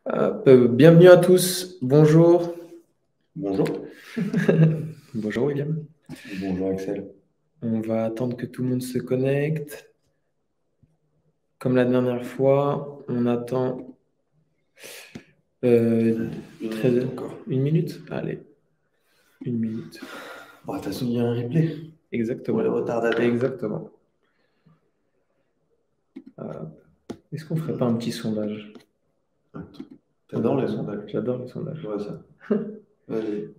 Bienvenue à tous. Bonjour. Bonjour. Bonjour William. Bonjour Axel. On va attendre que tout le monde se connecte. Comme la dernière fois, on attend Une minute encore. une minute. Allez, une minute. Bon, de toute façon, il y a un replay Exactement. pour les retardataires. Exactement. Est-ce qu'on ferait pas un petit sondage? T'adores les sondages. J'adore les sondages. Je vois ça. Vas-y.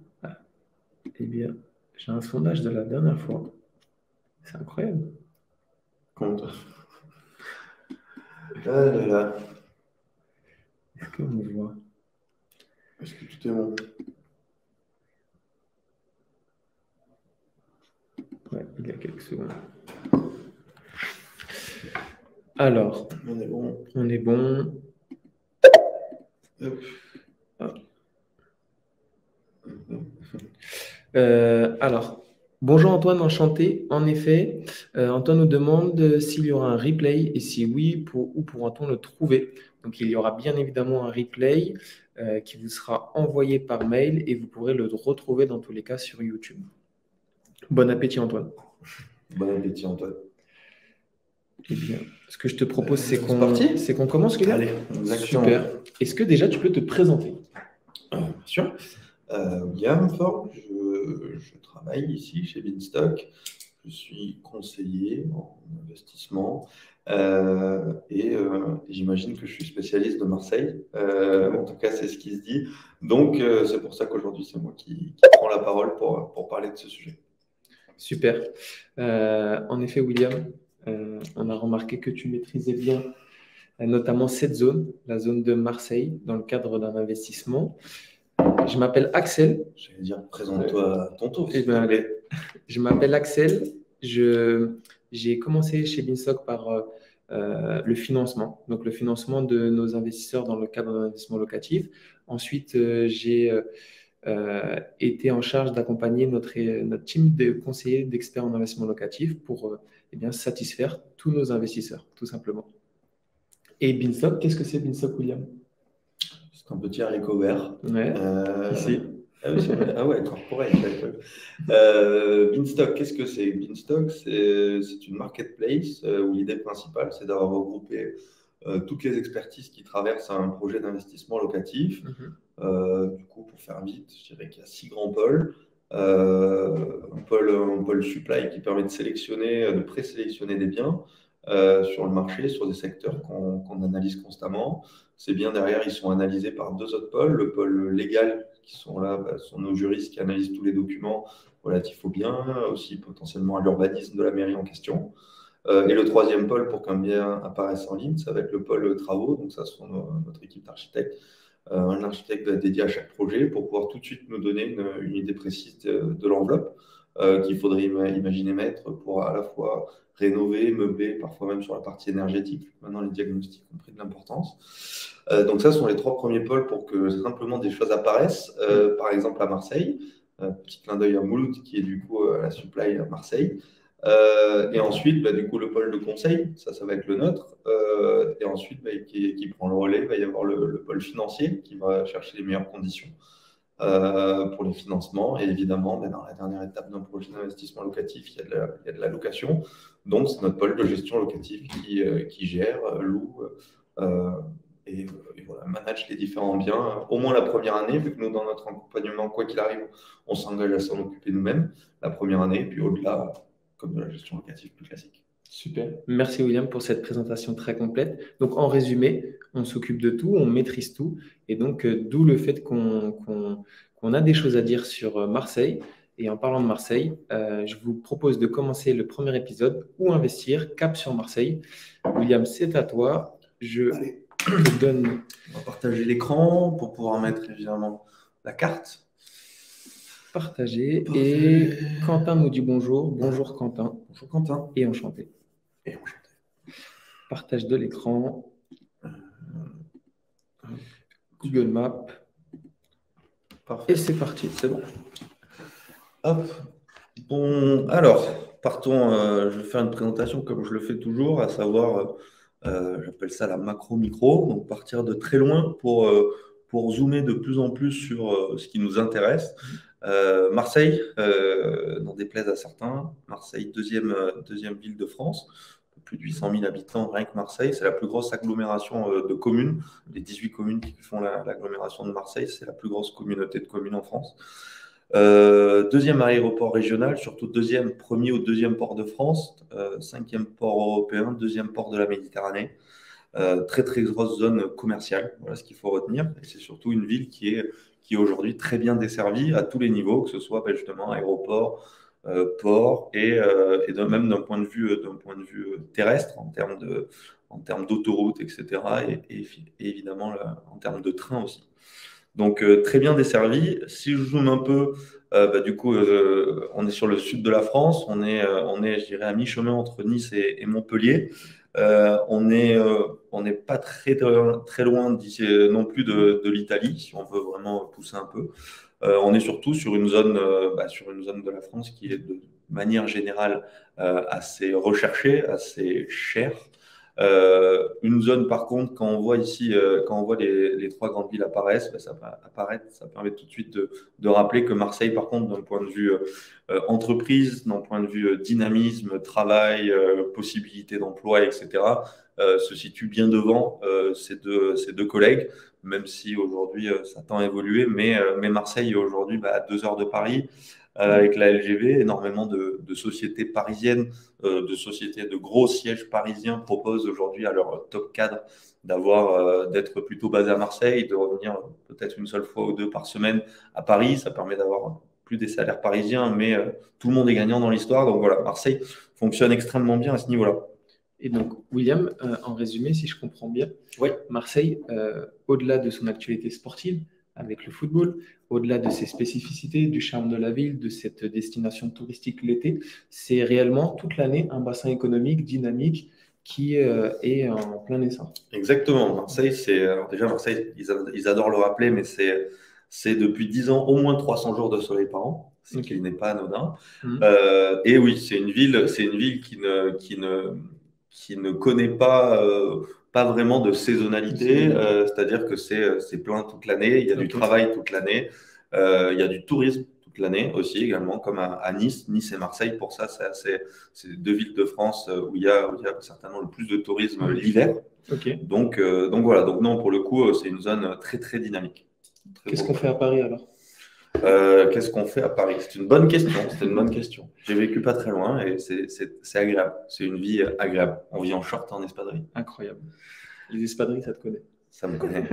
Eh bien, j'ai un sondage de la dernière fois. C'est incroyable. Compte. Ah là là. Est-ce qu'on me voit? Est-ce que tout est bon? Ouais, il y a quelques secondes. Alors, On est bon. on est bon. Hop. Alors, bonjour Antoine, enchanté. En effet, Antoine nous demande s'il y aura un replay et si oui, où pourra-t-on le trouver? Donc, il y aura bien évidemment un replay qui vous sera envoyé par mail et vous pourrez le retrouver dans tous les cas sur YouTube. Bon appétit Antoine. Bon appétit Antoine. Eh bien, ce que je te propose, c'est c'est qu'on commence, William. Allez, exactement. Super. Est-ce que déjà tu peux te présenter? Bien sûr. William Forge, je travaille ici chez Beanstalk. Je suis conseiller en investissement et j'imagine que je suis spécialiste de Marseille. En tout cas, c'est ce qui se dit. Donc, c'est pour ça qu'aujourd'hui, c'est moi qui prends la parole pour parler de ce sujet. Super. En effet, William, on a remarqué que tu maîtrisais bien notamment cette zone, la zone de Marseille, dans le cadre d'un investissement. Je m'appelle Axel. J'allais dire, présente-toi à ton tour. Eh bien, allez. Je m'appelle Axel. J'ai commencé chez Beanstalk par le financement, donc le financement de nos investisseurs dans le cadre d'un investissement locatif. Ensuite, j'ai été en charge d'accompagner notre team de conseillers, d'experts en investissement locatif pour satisfaire tous nos investisseurs, tout simplement. Et Beanstalk, qu'est-ce que c'est Beanstalk, William? C'est un petit haricot vert. Ouais, ici. Ah ouais, corporate. Beanstalk, qu'est-ce que c'est? Beanstalk, c'est une marketplace où l'idée principale, c'est d'avoir regroupé toutes les expertises qui traversent un projet d'investissement locatif. Du coup, pour faire vite, je dirais qu'il y a 6 grands pôles. Un pôle supply qui permet de sélectionner, de présélectionner des biens sur le marché, sur des secteurs qu'on analyse constamment. Ces biens derrière, ils sont analysés par 2 autres pôles. Le pôle légal, qui sont là, sont nos juristes qui analysent tous les documents relatifs aux biens, aussi potentiellement à l'urbanisme de la mairie en question. Et le troisième pôle, pour qu'un bien apparaisse en ligne, ça va être le pôle travaux. Donc ça, c'est notre équipe d'architectes. Un architecte dédié à chaque projet pour pouvoir tout de suite nous donner une idée précise de l'enveloppe qu'il faudrait imaginer mettre pour à la fois rénover, meubler, parfois même sur la partie énergétique. Maintenant, les diagnostics ont pris de l'importance. Donc ça, ce sont les 3 premiers pôles pour que simplement des choses apparaissent. Par exemple, à Marseille, petit clin d'œil à Mouloud, qui est du coup à la supply à Marseille. Et ensuite, du coup, le pôle de conseil, ça va être le nôtre. Et ensuite, qui prend le relais, il va y avoir le pôle financier qui va chercher les meilleures conditions pour les financements. Et évidemment, dans la dernière étape d'un projet d'investissement locatif, il y a de la location. Donc, c'est notre pôle de gestion locative qui gère, loue et voilà, manage les différents biens, au moins la première année, vu que nous, dans notre accompagnement, quoi qu'il arrive, on s'engage à s'en occuper nous-mêmes la première année, puis au-delà, comme de la gestion locative plus classique. Super. Merci William pour cette présentation très complète. Donc en résumé, on s'occupe de tout, on maîtrise tout. Et donc d'où le fait qu'on a des choses à dire sur Marseille. Et en parlant de Marseille, je vous propose de commencer le premier épisode, Où investir, cap sur Marseille. William, c'est à toi. Je te donne... On va partager l'écran pour pouvoir mettre évidemment la carte. Partager. Et Quentin nous dit bonjour. Bonjour Quentin. Bonjour Quentin. Et enchanté. Partage de l'écran. Google Maps. Parfait. Et c'est parti, c'est bon. Hop. Bon, alors, partons. Je vais faire une présentation comme je le fais toujours, à savoir J'appelle ça la macro-micro, donc partir de très loin pour zoomer de plus en plus sur ce qui nous intéresse. Marseille, n'en déplaise à certains, Marseille, deuxième ville de France, plus de 800 000 habitants, rien que Marseille. C'est la plus grosse agglomération de communes. Les 18 communes qui font l'agglomération de Marseille, c'est la plus grosse communauté de communes en France. Deuxième aéroport régional, surtout premier ou deuxième port de France, cinquième port européen, deuxième port de la Méditerranée. Très très grosse zone commerciale, voilà ce qu'il faut retenir. Et c'est surtout une ville qui est aujourd'hui très bien desservie à tous les niveaux, que ce soit justement aéroport, port même d'un point de vue terrestre en termes d'autoroute, etc. Et évidemment en termes de train aussi. Donc, très bien desservi. Si je zoome un peu, du coup, on est sur le sud de la France. On est, je dirais, à mi-chemin entre Nice et Montpellier. On n'est pas très, très loin d'ici, non plus de l'Italie, si on veut vraiment pousser un peu. On est surtout sur une zone de la France qui est de manière générale assez recherchée, assez chère. Une zone, par contre, quand on voit ici, quand on voit les trois grandes villes apparaissent, ça permet tout de suite de rappeler que Marseille, par contre, d'un point de vue entreprise, d'un point de vue dynamisme, travail, possibilité d'emploi, etc., se situe bien devant ces deux collègues, même si aujourd'hui ça tend à évoluer. Mais Marseille est aujourd'hui à 2 heures de Paris. Avec la LGV, énormément de sociétés parisiennes, de sociétés de gros sièges parisiens proposent aujourd'hui à leur top cadre d'être plutôt basé à Marseille, de revenir peut-être une seule fois ou deux par semaine à Paris. Ça permet d'avoir plus des salaires parisiens, mais tout le monde est gagnant dans l'histoire. Donc voilà, Marseille fonctionne extrêmement bien à ce niveau-là. Et donc, William, en résumé, si je comprends bien, Oui. Marseille, au-delà de son actualité sportive, avec le football, au-delà de ses spécificités, du charme de la ville, de cette destination touristique l'été, c'est réellement toute l'année un bassin économique dynamique qui est en plein essor. Exactement. Marseille, déjà Marseille, ils adorent le rappeler, mais c'est depuis 10 ans au moins 300 jours de soleil par an, ce qui n'est pas anodin. Et oui, c'est une ville qui ne connaît pas vraiment de saisonnalité, c'est-à-dire que c'est plein toute l'année, il y a du travail toute l'année, il y a du tourisme toute l'année aussi également, comme à Nice. Nice et Marseille, pour ça, c'est deux villes de France où il y a certainement le plus de tourisme l'hiver. Donc voilà, donc non, pour le coup, c'est une zone très très dynamique. Qu'est-ce qu'on fait à Paris alors? Qu'est-ce qu'on fait à Paris? C'est une bonne question. C'était une bonne question. J'ai vécu pas très loin et c'est agréable. C'est une vie agréable. On vit en short en espadrille. Incroyable. Les espadrilles, ça te connaît? Ça me connaît.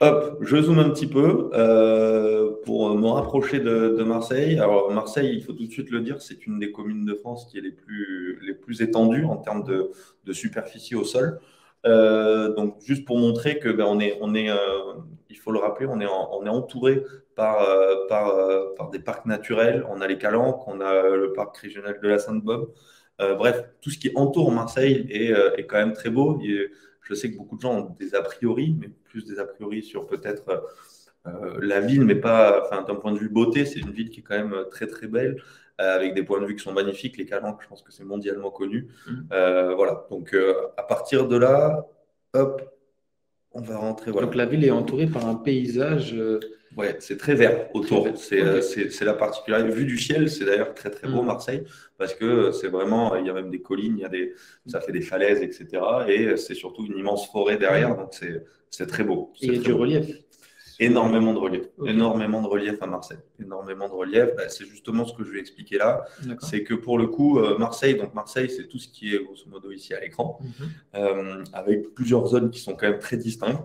Hop, je zoome un petit peu pour me rapprocher de Marseille. Alors Marseille, il faut tout de suite le dire, c'est une des communes de France qui est les plus étendues en termes de superficie au sol. Donc juste pour montrer que il faut le rappeler, on est entouré par des parcs naturels. On a les Calanques, on a le parc régional de la Sainte-Baume. Bref, tout ce qui entoure Marseille est quand même très beau. Je sais que beaucoup de gens ont des a priori, mais plus des a priori sur peut-être la ville, mais pas, enfin, d'un point de vue beauté, c'est une ville qui est quand même très très belle, avec des points de vue qui sont magnifiques. Les Calanques, je pense que c'est mondialement connu. Voilà, donc à partir de là, hop, on va rentrer. Voilà. Donc la ville est entourée par un paysage. Ouais, c'est très vert autour. C'est la particularité. Vue du ciel, c'est d'ailleurs très très beau Marseille, parce que c'est vraiment, il y a même des collines, ça fait des falaises, etc. Et c'est surtout une immense forêt derrière, donc c'est très beau. Et il y a du relief. Énormément de relief. Énormément de relief à Marseille. Énormément de relief. C'est justement ce que je vais expliquer là. C'est que pour le coup, Marseille, c'est tout ce qui est grosso modo ici à l'écran, avec plusieurs zones qui sont quand même très distinctes.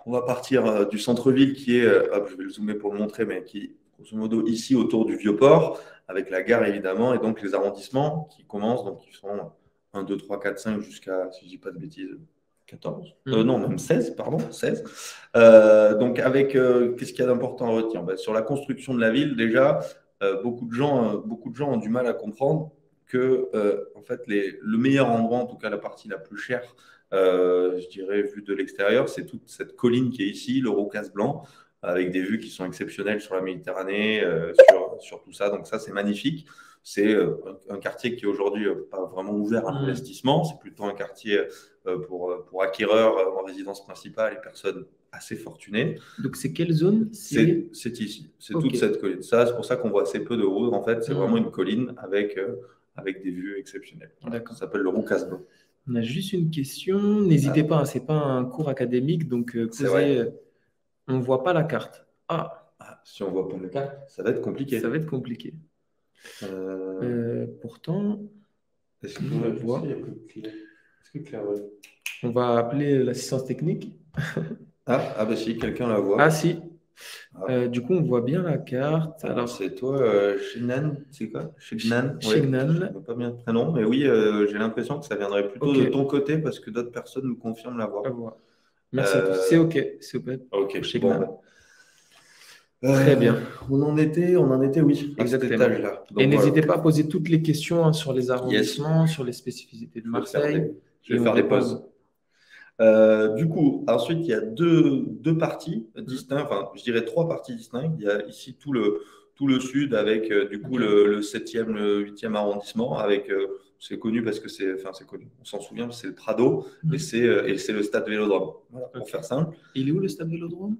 On va partir du centre-ville qui est, je vais le zoomer pour le montrer, mais qui est grosso modo ici autour du Vieux-Port, avec la gare évidemment, et donc les arrondissements qui commencent, donc qui sont 1, 2, 3, 4, 5 jusqu'à, si je ne dis pas de bêtises, 14. Non, même 16, pardon, 16. Donc avec, qu'est-ce qu'il y a d'important à retenir? Sur la construction de la ville, déjà, beaucoup de gens ont du mal à comprendre que en fait, le meilleur endroit, en tout cas la partie la plus chère, je dirais, vue de l'extérieur, c'est toute cette colline qui est ici, le Rocas Blanc, avec des vues qui sont exceptionnelles sur la Méditerranée, sur tout ça. Donc ça, c'est magnifique. C'est un quartier qui est aujourd'hui pas vraiment ouvert à l'investissement. C'est plutôt un quartier pour acquéreurs en résidence principale et personnes assez fortunées. Donc, c'est quelle zone? C'est ici. C'est toute cette colline. Ça, c'est pour ça qu'on voit assez peu de routes. En fait, c'est vraiment une colline avec des vues exceptionnelles. Voilà. Ça s'appelle le Roucasbon. On a juste une question. N'hésitez pas, ce n'est pas un cours académique, donc on ne voit pas la carte. Si on ne voit pas la carte, ça va être compliqué. Ça va être compliqué. Pourtant, est-ce qu'on la voit? Est-ce que Claire, on va appeler l'assistance technique. Bah si, quelqu'un la voit. Ah si. Du coup, on voit bien la carte. Alors, c'est toi, Shignan, c'est quoi? Shignan. Shignan. Je ne connais pas bien le prénom, mais oui, j'ai l'impression que ça viendrait plutôt de ton côté parce que d'autres personnes nous confirment la voix. Merci à tous. C'est OK. C'est OK. Shignan. Très bien. On en était, oui, à cet étage-là. Et n'hésitez pas à poser toutes les questions sur les arrondissements, sur les spécificités de Marseille. Je vais faire des pauses. Du coup, ensuite, il y a deux parties distinctes, enfin, je dirais 3 parties distinctes. Il y a ici tout le sud avec du coup le 7e, le 8e arrondissement avec c'est connu parce que c'est connu. On s'en souvient, c'est le Prado et c'est le stade Vélodrome. Voilà, pour faire simple. Il est où le stade Vélodrome?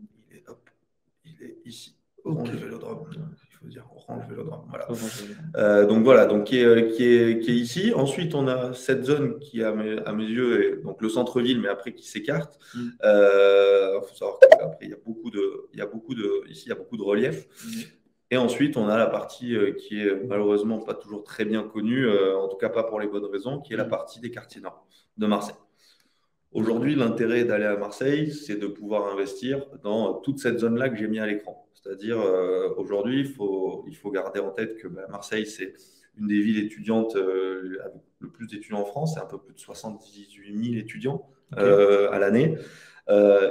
Il est ici. Orange Vélodrome. Il faut dire Orange Vélodrome. Voilà. Donc voilà, donc qui est ici. Ensuite, on a cette zone qui, à mes yeux, est donc le centre-ville, mais après qui s'écarte. Il faut savoir qu'après, ici, il y a beaucoup de relief. Et ensuite, on a la partie qui est malheureusement pas toujours très bien connue, en tout cas pas pour les bonnes raisons, qui est la partie des quartiers nord de Marseille. Aujourd'hui, l'intérêt d'aller à Marseille, c'est de pouvoir investir dans toute cette zone-là que j'ai mis à l'écran. C'est-à-dire, aujourd'hui, il faut garder en tête que Marseille, c'est une des villes étudiantes avec le plus d'étudiants en France. C'est un peu plus de 78 000 étudiants à l'année.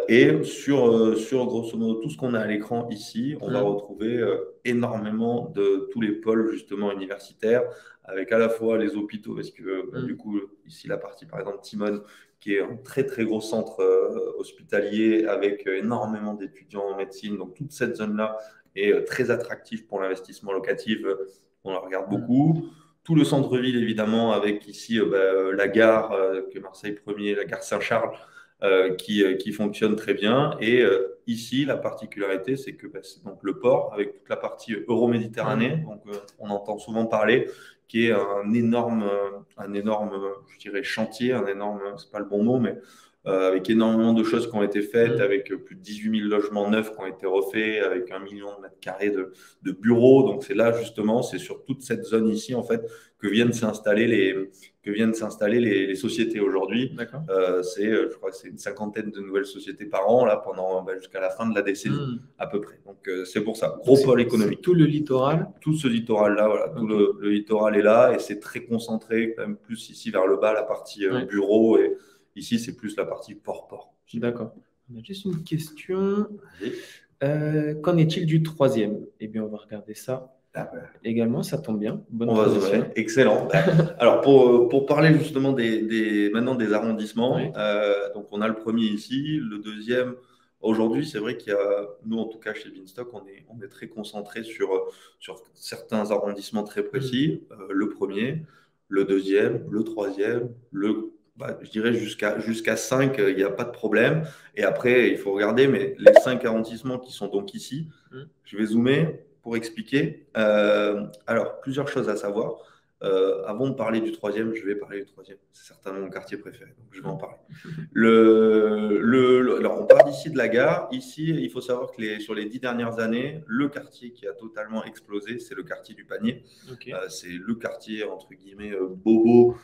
Et sur grosso modo tout ce qu'on a à l'écran ici, on va retrouver énormément de tous les pôles justement universitaires, avec à la fois les hôpitaux, parce que du coup, ici, la partie par exemple Timone, qui est un très très gros centre hospitalier avec énormément d'étudiants en médecine. Donc toute cette zone-là est très attractive pour l'investissement locatif. On la regarde beaucoup. Tout le centre-ville évidemment, avec ici la gare que Marseille 1er, la gare Saint-Charles, qui fonctionne très bien. Et ici, la particularité, c'est que c'est donc le port avec toute la partie Euroméditerranée. Donc on entend souvent parler, qui est un énorme, je dirais, chantier, c'est pas le bon mot, mais avec énormément de choses qui ont été faites, avec plus de 18 000 logements neufs qui ont été refaits, avec 1 million de mètres carrés de bureaux. Donc c'est là justement, c'est sur toute cette zone ici en fait que viennent s'installer les sociétés aujourd'hui. Je crois que c'est une 50aine de nouvelles sociétés par an là pendant jusqu'à la fin de la décennie à peu près. Donc c'est pour ça, gros pôle économique. Tout le littoral. Tout ce littoral-là, voilà, tout le littoral est là et c'est très concentré quand même plus ici vers le bas, la partie bureau, et ici c'est plus la partie port. D'accord. On a juste une question. Qu'en est-il du 3e? Eh bien, on va regarder ça. Également, ça tombe bien. On va zoomer. Excellent. Alors, pour parler justement maintenant des arrondissements, donc on a le premier ici, le deuxième. Aujourd'hui, c'est vrai nous, en tout cas chez Beanstalk, on est très concentré sur certains arrondissements très précis. Le premier, le deuxième, le troisième, je dirais jusqu'à 5, il n'y a pas de problème. Et après, il faut regarder, mais les 5 arrondissements qui sont donc ici, je vais zoomer pour expliquer. Alors, plusieurs choses à savoir. Avant de parler du troisième, je vais parler du troisième. C'est certainement mon quartier préféré, donc je vais en parler. Alors, on part d'ici de la gare. Ici, il faut savoir que sur les 10 dernières années, le quartier qui a totalement explosé, c'est le quartier du Panier. C'est le quartier, entre guillemets, bobo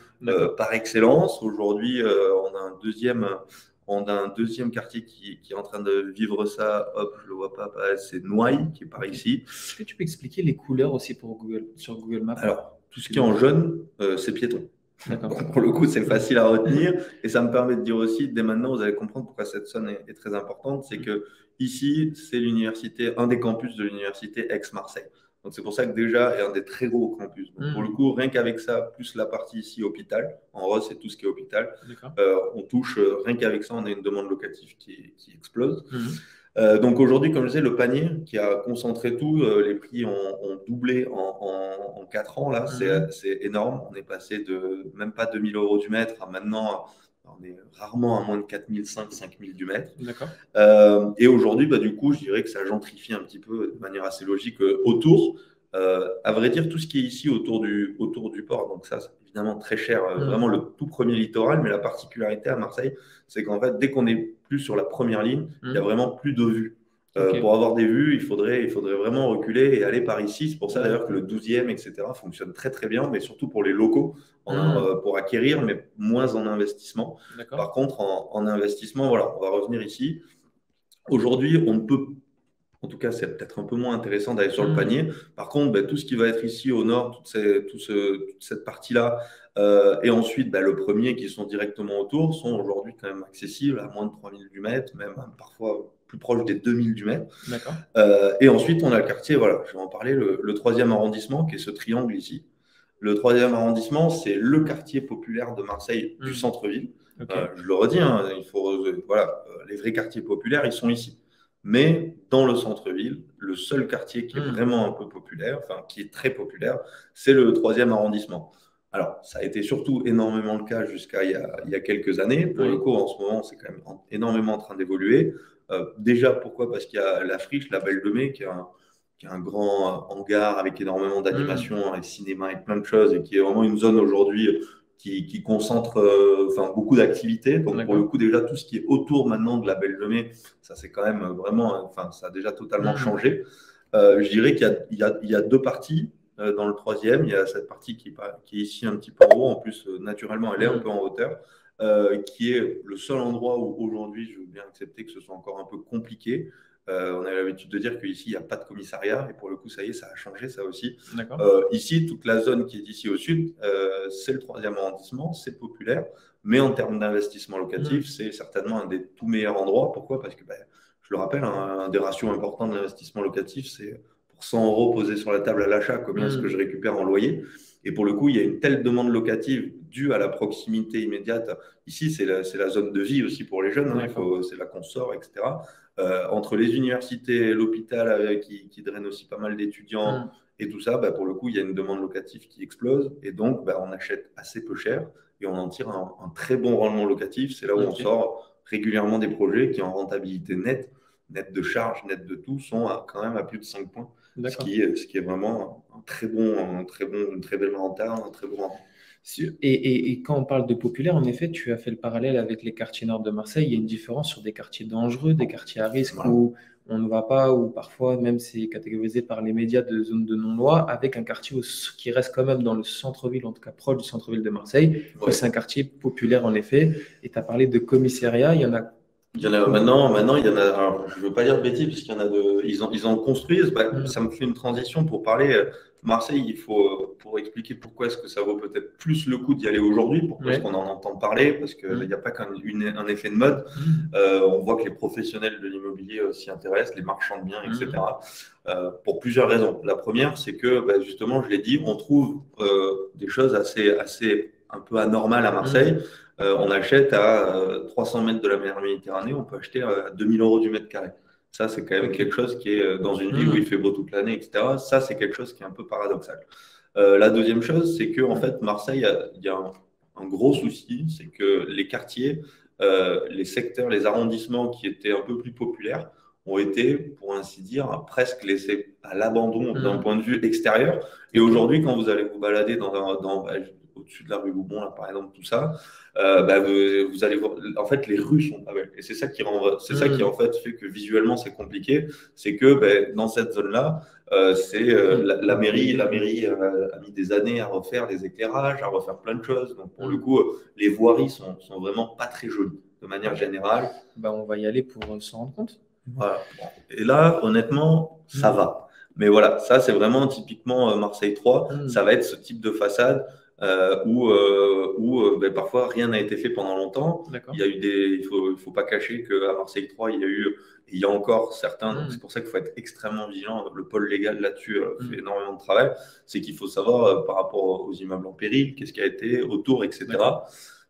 par excellence. Aujourd'hui, on a un deuxième quartier qui est en train de vivre ça. Hop, je ne le vois pas, c'est Noailles, qui est par ici. Est-ce que tu peux expliquer les couleurs aussi sur Google Maps? Alors, tout ce qui est en jaune, c'est piéton. Donc, pour le coup, c'est facile à retenir. Et ça me permet de dire aussi, dès maintenant, vous allez comprendre pourquoi cette zone est très importante. C'est que ici, c'est un des campus de l'université Aix-Marseille. Donc, c'est pour ça que déjà, il y a un des très gros campus. Donc, pour le coup, rien qu'avec ça, plus la partie ici hôpital, en rose, c'est tout ce qui est hôpital, on touche, rien qu'avec ça, on a une demande locative qui explose. Donc aujourd'hui, comme je disais, le panier qui a concentré tout, les prix ont doublé en 4 ans. Là, c'est énorme. On est passé de même pas 2000 euros du mètre à maintenant, on est rarement à moins de 4005, 5000 du mètre. D'accord. Et aujourd'hui, du coup, je dirais que ça gentrifie un petit peu de manière assez logique autour. À vrai dire, tout ce qui est ici autour du port, donc ça, c'est évidemment très cher, vraiment le tout premier littoral, mais la particularité à Marseille, c'est qu'en fait, dès qu'on est plus sur la première ligne, il n'y a vraiment plus de vues. Pour avoir des vues, il faudrait vraiment reculer et aller par ici. C'est pour ça d'ailleurs que le 12e, etc., fonctionne très très bien, mais surtout pour les locaux, pour acquérir, mais moins en investissement. Par contre, en investissement, voilà, on va revenir ici. Aujourd'hui, on ne peut, en tout cas, c'est peut-être un peu moins intéressant d'aller sur le panier. Par contre, tout ce qui va être ici au nord, toute cette partie-là, et ensuite le premier qui sont directement autour, sont aujourd'hui quand même accessibles à moins de 3000 du mètre, même parfois plus proche des 2000 du mètre. Et ensuite, on a le quartier, voilà, je vais en parler, le 3e arrondissement, qui est ce triangle ici. Le 3e arrondissement, c'est le quartier populaire de Marseille du centre-ville. Je le redis, les vrais quartiers populaires, ils sont ici. Mais dans le centre-ville, le seul quartier qui est vraiment un peu populaire, enfin qui est très populaire, c'est le 3e arrondissement. Alors, ça a été surtout énormément le cas jusqu'à il y a quelques années. Pour le coup, en ce moment, c'est quand même énormément en train d'évoluer. Déjà, pourquoi? Parce qu'il y a la Friche, la Belle de Mai, qui est un grand hangar avec énormément d'animation, avec cinéma, avec plein de choses, et qui est vraiment une zone aujourd'hui qui concentre beaucoup d'activités. Donc, pour le coup, déjà, tout ce qui est autour maintenant de la Belle de Mai, ça c'est quand même vraiment, ça a déjà totalement changé. Je dirais qu'il y a deux parties dans le 3e. Il y a cette partie qui est ici un petit peu en haut. En plus, naturellement, elle est un peu en hauteur, qui est le seul endroit où aujourd'hui, je veux bien accepter que ce soit encore un peu compliqué. On a l'habitude de dire qu'ici, il n'y a pas de commissariat. Et pour le coup, ça y est, ça a changé, ça aussi. Ici, toute la zone qui est ici au sud, c'est le 3e arrondissement, c'est populaire. Mais en termes d'investissement locatif, c'est certainement un des tout meilleurs endroits. Pourquoi? Parce que, je le rappelle, un des ratios importants de l'investissement locatif, c'est pour 100 euros posés sur la table à l'achat, combien est-ce que je récupère en loyer? Et pour le coup, il y a une telle demande locative due à la proximité immédiate. Ici, c'est la zone de vie aussi pour les jeunes. C'est là qu'on sort, etc. Entre les universités, l'hôpital qui draine aussi pas mal d'étudiants et tout ça, pour le coup, il y a une demande locative qui explose. Et donc, on achète assez peu cher et on en tire un très bon rendement locatif. C'est là où on sort régulièrement des projets qui, en rentabilité nette de charge, nette de tout, sont quand même à plus de 5 points. Ce qui est vraiment une très belle renta, un très bon rendement. Et quand on parle de populaire, en effet, tu as fait le parallèle avec les quartiers nord de Marseille. Il y a une différence sur des quartiers dangereux, des quartiers à risque où on ne va pas, ou parfois même c'est catégorisé par les médias de zone de non-loi, avec un quartier qui reste quand même dans le centre-ville, en tout cas proche du centre-ville de Marseille. C'est un quartier populaire, en effet. Et tu as parlé de commissariat, il y en a. Maintenant, il y en a. Alors, je ne veux pas dire de bêtises, puisqu'il y en a ils en construisent. Ça me fait une transition pour parler. Marseille, il faut pour expliquer pourquoi est-ce que ça vaut peut-être plus le coup d'y aller aujourd'hui, pourquoi est-ce qu'on en entend parler, parce qu'il n'y a pas qu'un effet de mode. On voit que les professionnels de l'immobilier s'y intéressent, les marchands de biens, etc. Pour plusieurs raisons. La première, c'est que justement, je l'ai dit, on trouve des choses assez un peu anormales à Marseille. On achète à 300 mètres de la mer Méditerranée, on peut acheter à 2000 euros du mètre carré. Ça, c'est quand même quelque chose qui est dans une ville où il fait beau toute l'année, etc. Ça, c'est quelque chose qui est un peu paradoxal. La deuxième chose, c'est qu'en fait, Marseille, il y a un gros souci, c'est que les quartiers, les secteurs, les arrondissements qui étaient un peu plus populaires ont été, pour ainsi dire, presque laissés à l'abandon d'un point de vue extérieur. Et aujourd'hui, quand vous allez vous balader au-dessus de la rue Boubon, là, par exemple, tout ça, vous allez voir, en fait, les rues sont pas belles. Et c'est ça qui en fait fait que visuellement c'est compliqué. C'est que dans cette zone-là, la mairie a mis des années à refaire des éclairages, à refaire plein de choses. Donc pour le coup, les voiries sont vraiment pas très jolies de manière générale. On va y aller pour s'en rendre compte. Voilà. Et là, honnêtement, ça va. Mais voilà, ça c'est vraiment typiquement Marseille 3. Ça va être ce type de façade où parfois rien n'a été fait pendant longtemps. Il y a eu il faut pas cacher qu'à Marseille 3, il y a encore certains, donc c'est pour ça qu'il faut être extrêmement vigilant. Le pôle légal là-dessus fait énormément de travail. C'est qu'il faut savoir par rapport aux immeubles en péril, qu'est-ce qui a été autour, etc.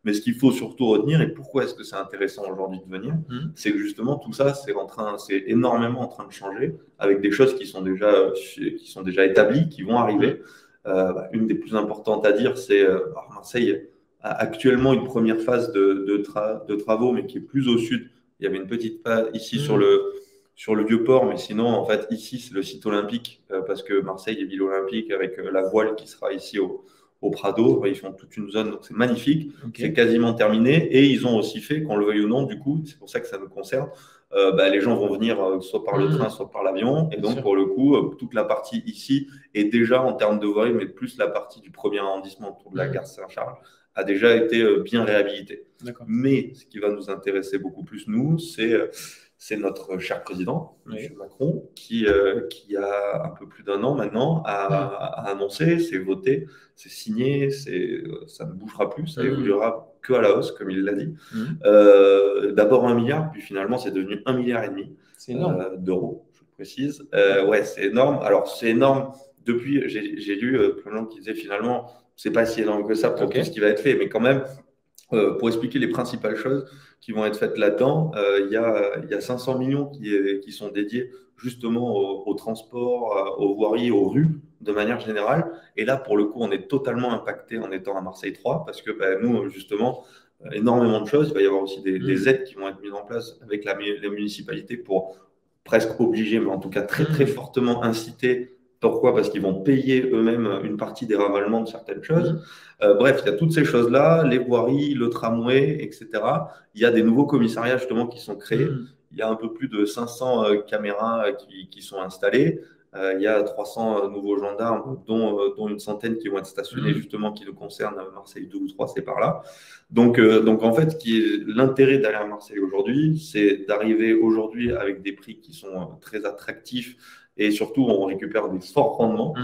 Mais ce qu'il faut surtout retenir, et pourquoi est-ce que c'est intéressant aujourd'hui de venir, c'est que justement tout ça, c'est énormément en train de changer avec des choses qui sont déjà établies, qui vont arriver. Une des plus importantes à dire, c'est Marseille a actuellement une première phase de travaux, mais qui est plus au sud. Il y avait une petite phase ici sur le Vieux-Port, mais sinon, en fait, ici, c'est le site olympique, parce que Marseille est ville olympique avec la voile qui sera ici au Prado. Ils font toute une zone, donc c'est magnifique. Okay. C'est quasiment terminé. Et ils ont aussi fait, qu'on le veuille ou non, du coup, c'est pour ça que ça nous concerne, les gens vont venir soit par le train, soit par l'avion. Et donc, pour le coup, toute la partie ici est déjà, en termes de voirie, mais plus la partie du premier arrondissement autour de la gare Saint-Charles, a déjà été bien réhabilitée. Mais ce qui va nous intéresser beaucoup plus, nous, c'est notre cher président, M. Macron, qui a un peu plus d'un an maintenant a annoncé, c'est voté, c'est signé, ça ne bougera plus, ça évoluera que à la hausse, comme il l'a dit. D'abord 1 milliard, puis finalement c'est devenu 1,5 milliard d'euros, je précise. Ouais, c'est énorme. Alors c'est énorme depuis, j'ai lu plein de gens qui disaient finalement, c'est pas si énorme que ça pour tout ce qui va être fait, mais quand même, pour expliquer les principales choses qui vont être faites là-dedans, il y a 500 millions qui sont dédiés justement au transport, aux voiries, aux rues de manière générale. Et là, pour le coup, on est totalement impacté en étant à Marseille 3 parce que nous, justement, énormément de choses. Il va y avoir aussi des aides qui vont être mises en place avec les municipalités pour presque obliger, mais en tout cas très, très fortement inciter. Pourquoi? Parce qu'ils vont payer eux-mêmes une partie des ravalements de certaines choses. Bref, il y a toutes ces choses-là, les voiries, le tramway, etc. Il y a des nouveaux commissariats justement qui sont créés. Il y a un peu plus de 500 caméras qui sont installées. Il y a 300 nouveaux gendarmes, dont une centaine qui vont être stationnés justement, qui nous concernent. Marseille 2 ou 3, c'est par là. Donc en fait, l'intérêt d'aller à Marseille aujourd'hui, c'est d'arriver aujourd'hui avec des prix qui sont très attractifs. Et surtout, on récupère des forts rendements.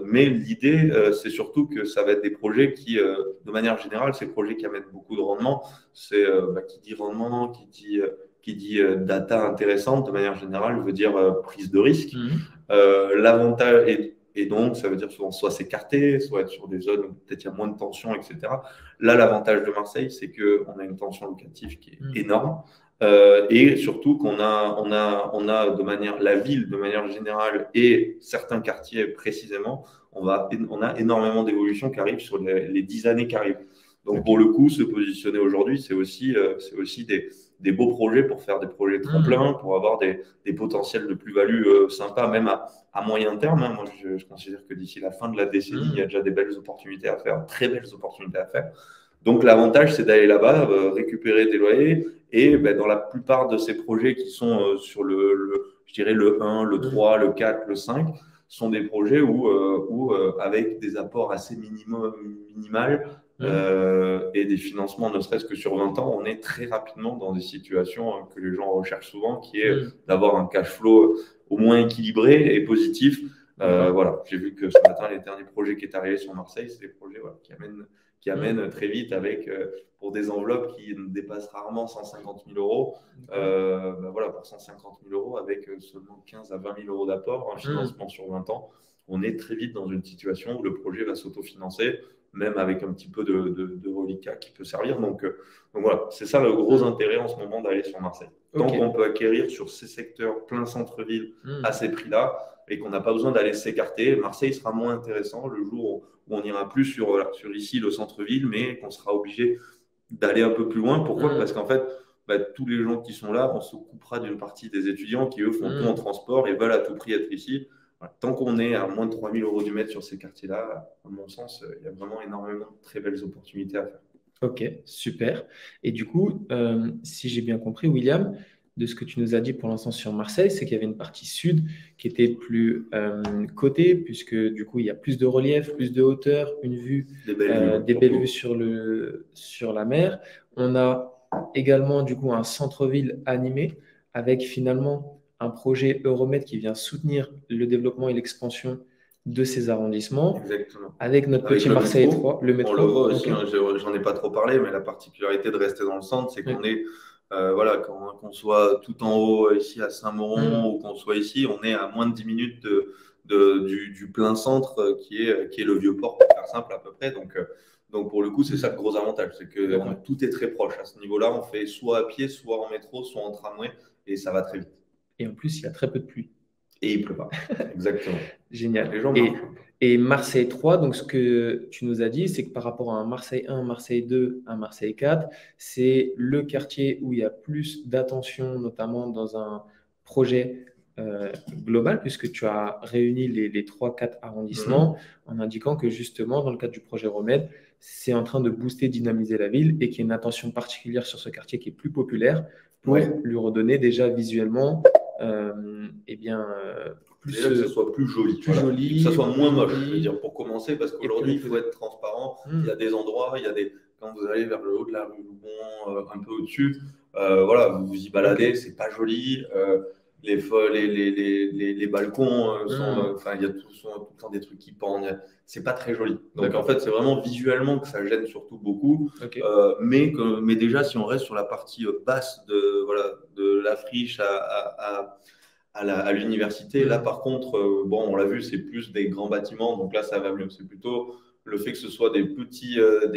Mais l'idée, c'est surtout que ça va être des projets qui, de manière générale, ces projets qui amènent beaucoup de rendement. C'est qui dit rendement, qui dit data intéressante, de manière générale, veut dire prise de risque. L'avantage, et donc, ça veut dire souvent soit s'écarter, soit être sur des zones où peut-être il y a moins de tension, etc. Là, l'avantage de Marseille, c'est qu'on a une tension locative qui est énorme. Et surtout qu'on a de manière, la ville de manière générale et certains quartiers précisément, on a énormément d'évolutions qui arrivent sur les 10 années qui arrivent. Donc pour le coup, se positionner aujourd'hui, c'est aussi des beaux projets pour faire des projets tremplins, pour avoir des potentiels de plus-value sympas, même à moyen terme. Moi, je considère que d'ici la fin de la décennie, il y a déjà des belles opportunités à faire, très belles opportunités à faire. Donc l'avantage, c'est d'aller là-bas, récupérer des loyers. Et dans la plupart de ces projets qui sont sur je dirais le 1, le 3, le 4, le 5, sont des projets où avec des apports assez minimales et des financements ne serait-ce que sur 20 ans, on est très rapidement dans des situations que les gens recherchent souvent, qui est d'avoir un cash flow au moins équilibré et positif. Voilà, j'ai vu que ce matin, les derniers projets qui est arrivé sur Marseille, c'est des projets qui amènent très vite avec, pour des enveloppes qui dépassent rarement 150 000 euros. Voilà, pour 150 000 euros, avec seulement 15 à 20 000 euros d'apport, un financement sur 20 ans, on est très vite dans une situation où le projet va s'autofinancer, même avec un petit peu de reliquat qui peut servir. Donc voilà, c'est ça le gros intérêt en ce moment d'aller sur Marseille. Tant qu'on peut acquérir sur ces secteurs plein centre-ville à ces prix-là, et qu'on n'a pas besoin d'aller s'écarter, Marseille sera moins intéressant le jour où on ira plus sur ici le centre-ville, mais qu'on sera obligé d'aller un peu plus loin. Pourquoi? Parce qu'en fait, tous les gens qui sont là, on se coupera d'une partie des étudiants qui, eux, font tout en transport et veulent à tout prix être ici. Voilà. Tant qu'on est à moins de 3 000 euros du mètre sur ces quartiers-là, à mon sens, il y a vraiment énormément de très belles opportunités à faire. Ok, super. Et du coup, si j'ai bien compris, William, de ce que tu nous as dit pour l'instant sur Marseille, c'est qu'il y avait une partie sud qui était plus cotée, puisque du coup, il y a plus de relief, plus de hauteur, une vue, des belles vues sur la mer. On a également du coup un centre-ville animé avec finalement un projet Euromed qui vient soutenir le développement et l'expansion de ces arrondissements. Exactement. Avec notre petit Marseille 3, le métro. On le voit aussi, j'en ai pas trop parlé, mais la particularité de rester dans le centre, c'est qu'on est, voilà, qu'on soit tout en haut ici à Saint-Mauron ou qu'on soit ici, on est à moins de 10 minutes du plein centre qui est le Vieux-Port, pour faire simple à peu près. Donc Donc, pour le coup, c'est ça le gros avantage, c'est que tout est très proche. À ce niveau-là, on fait soit à pied, soit en métro, soit en tramway, et ça va très vite. Et en plus, il y a très peu de pluie. Et il pleut pas. Exactement. Génial. Les gens marchent. Et Marseille 3, donc ce que tu nous as dit, c'est que par rapport à un Marseille 1, Marseille 2, un Marseille 4, c'est le quartier où il y a plus d'attention, notamment dans un projet global, puisque tu as réuni les 3-4 arrondissements en indiquant que justement, dans le cadre du projet Remède, c'est en train de booster, dynamiser la ville et qu'il y a une attention particulière sur ce quartier qui est plus populaire pour lui redonner déjà visuellement plus, déjà que ce soit plus joli, joli, que ça soit moins moche, je veux dire, pour commencer, parce qu'aujourd'hui, il faut être transparent. Mmh. Il y a des endroits, quand vous allez vers le haut de la rue Loubon, un peu au-dessus, voilà, vous vous y baladez, c'est pas joli. Les balcons il y a tout le temps des trucs qui pendent, c'est pas très joli. Donc en fait, c'est vraiment visuellement que ça gêne surtout beaucoup. Mais déjà, si on reste sur la partie basse de la friche à l'université, là par contre, on l'a vu, c'est plus des grands bâtiments, donc là ça va mieux. C'est plutôt le fait que ce soit des petits, en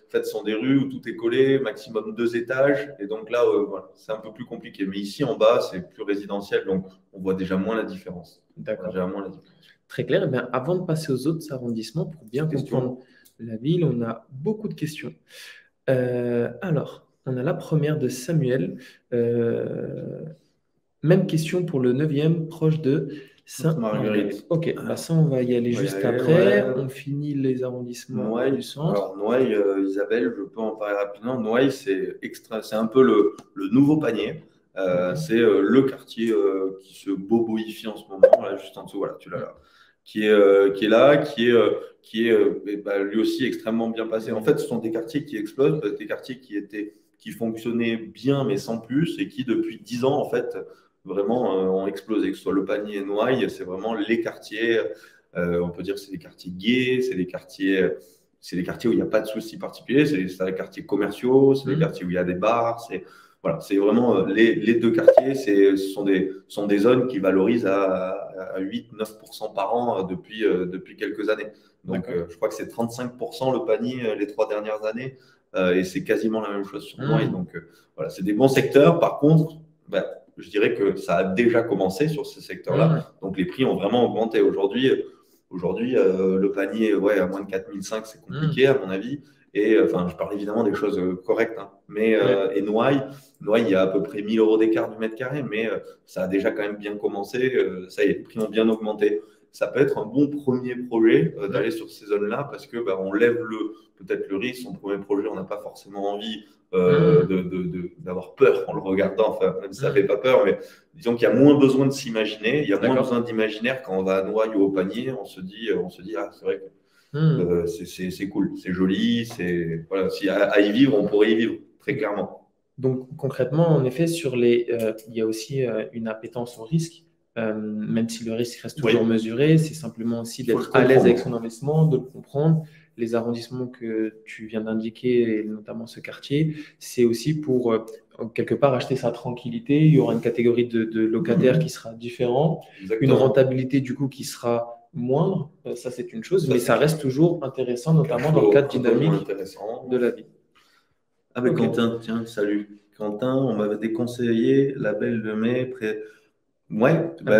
fait, ce sont des rues où tout est collé, maximum 2 étages, et donc là, voilà, c'est un peu plus compliqué. Mais ici en bas, c'est plus résidentiel, donc on voit déjà moins la différence. D'accord. Très clair. Eh bien, avant de passer aux autres arrondissements, pour bien comprendre la ville, on a beaucoup de questions. Alors, on a la première de Samuel. Même question pour le 9e, proche de Sainte-Marguerite. Ok, ça on va y aller juste après. On finit les arrondissements du centre. Alors Noailles, Isabelle, je peux en parler rapidement. Noailles, c'est un peu le nouveau panier. C'est le quartier qui se boboifie en ce moment, là, juste en dessous, voilà, tu l'as là. Qui est là, qui est lui aussi extrêmement bien passé. En fait, ce sont des quartiers qui explosent, des quartiers qui fonctionnaient bien, mais sans plus, et qui, depuis 10 ans, en fait, vraiment ont explosé. Que ce soit le panier et Noailles, c'est vraiment les quartiers, on peut dire que c'est des quartiers gays, c'est des quartiers où il n'y a pas de soucis particuliers, c'est des quartiers commerciaux, c'est des quartiers où il y a des bars, c'est vraiment les deux quartiers, ce sont des zones qui valorisent à 8-9% par an depuis quelques années. Donc, je crois que c'est 35% le panier les 3 dernières années, et c'est quasiment la même chose sur Noailles. Donc, voilà, c'est des bons secteurs. Par contre, je dirais que ça a déjà commencé sur ces secteurs-là. Donc, les prix ont vraiment augmenté. Aujourd'hui, le panier à moins de 4500, c'est compliqué à mon avis. Et je parle évidemment des choses correctes. Et Noailles, il y a à peu près 1000 € d'écart du mètre carré, mais ça a déjà quand même bien commencé. Ça y est, les prix ont bien augmenté. Ça peut être un bon premier projet d'aller sur ces zones-là parce que on lève peut-être le risque. Son premier projet, on n'a pas forcément envie d'avoir peur en le regardant, même si ça ne fait pas peur, mais disons qu'il y a moins besoin de s'imaginer, il y a moins besoin d'imaginaire quand on va à Noailles ou au panier, on se dit ah, c'est vrai que c'est cool, c'est joli, voilà, si à y vivre, on pourrait y vivre, très clairement. Donc concrètement, en effet, il y a aussi une appétence au risque. Même si le risque reste toujours mesuré, c'est simplement aussi d'être à l'aise avec son investissement, de le comprendre. Les arrondissements que tu viens d'indiquer, et notamment ce quartier, c'est aussi pour quelque part acheter sa tranquillité. Il y aura une catégorie de locataires qui sera différente, une rentabilité du coup qui sera moindre. Ça, c'est une chose, mais ça reste toujours intéressant, notamment dans le cadre dynamique de la vie. Ah ben Quentin, tiens, salut. Quentin, on m'avait déconseillé la Belle de Mai près.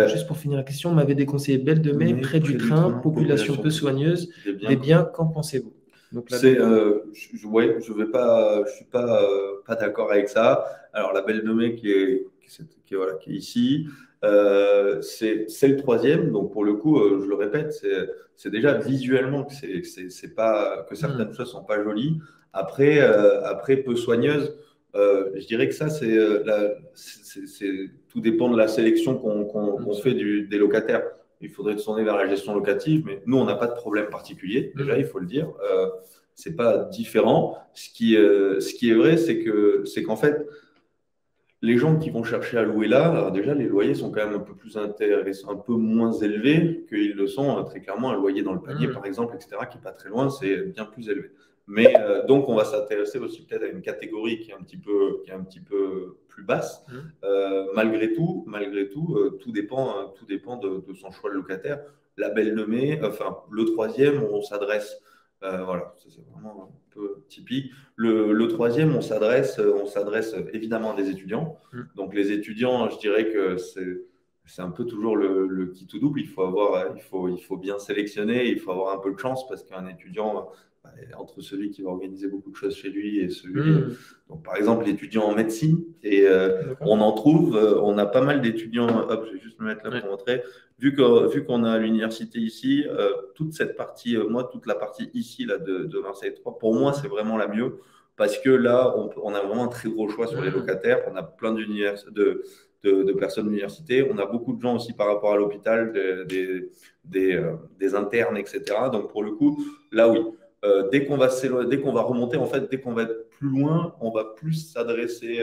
Juste pour finir la question, on m'avait déconseillé Belle de Mai, près du train, population peu soigneuse, des biens, qu'en pensez-vous? Donc là, je vais pas, je suis pas d'accord avec ça. Alors la Belle de Mai qui est ici, c'est le 3e. Donc pour le coup, je le répète, c'est déjà visuellement que c'est pas que certaines choses sont pas jolies. Après peu soigneuses. Je dirais que ça, tout dépend de la sélection qu'on fait des locataires. Il faudrait se tourner vers la gestion locative, mais nous, on n'a pas de problème particulier. Déjà, il faut le dire. C'est pas différent. Ce qui est vrai, c'est qu'en fait, les gens qui vont chercher à louer là, alors déjà, les loyers sont quand même un peu plus intéressants, un peu moins élevés qu'ils le sont très clairement. Un loyer dans le panier, par exemple, etc., qui n'est pas très loin, c'est bien plus élevé. Mais donc, on va s'intéresser aussi peut-être à une catégorie qui est un petit peu plus basse. Malgré tout, tout dépend de son choix de locataire. La Belle de Mai, le 3e, on s'adresse Voilà, ça, c'est vraiment un peu typique. Le troisième, on s'adresse évidemment à des étudiants. Donc les étudiants, je dirais que c'est un peu toujours le qui tout double. Il faut bien sélectionner, il faut avoir un peu de chance parce qu'un étudiant, entre celui qui va organiser beaucoup de choses chez lui et celui. Donc, par exemple, l'étudiant en médecine, et on en trouve, on a pas mal d'étudiants. Hop, je vais juste me mettre là pour montrer. Vu qu'on a l'université ici, toute cette partie, toute la partie ici là, de Marseille 3, pour moi, c'est vraiment la mieux. Parce que là, on a vraiment un très gros choix sur les locataires. On a plein de personnes d'université. On a beaucoup de gens aussi par rapport à l'hôpital, des internes, etc. Donc, pour le coup, là, oui. Dès qu'on va remonter, en fait, dès qu'on va être plus loin, on va plus s'adresser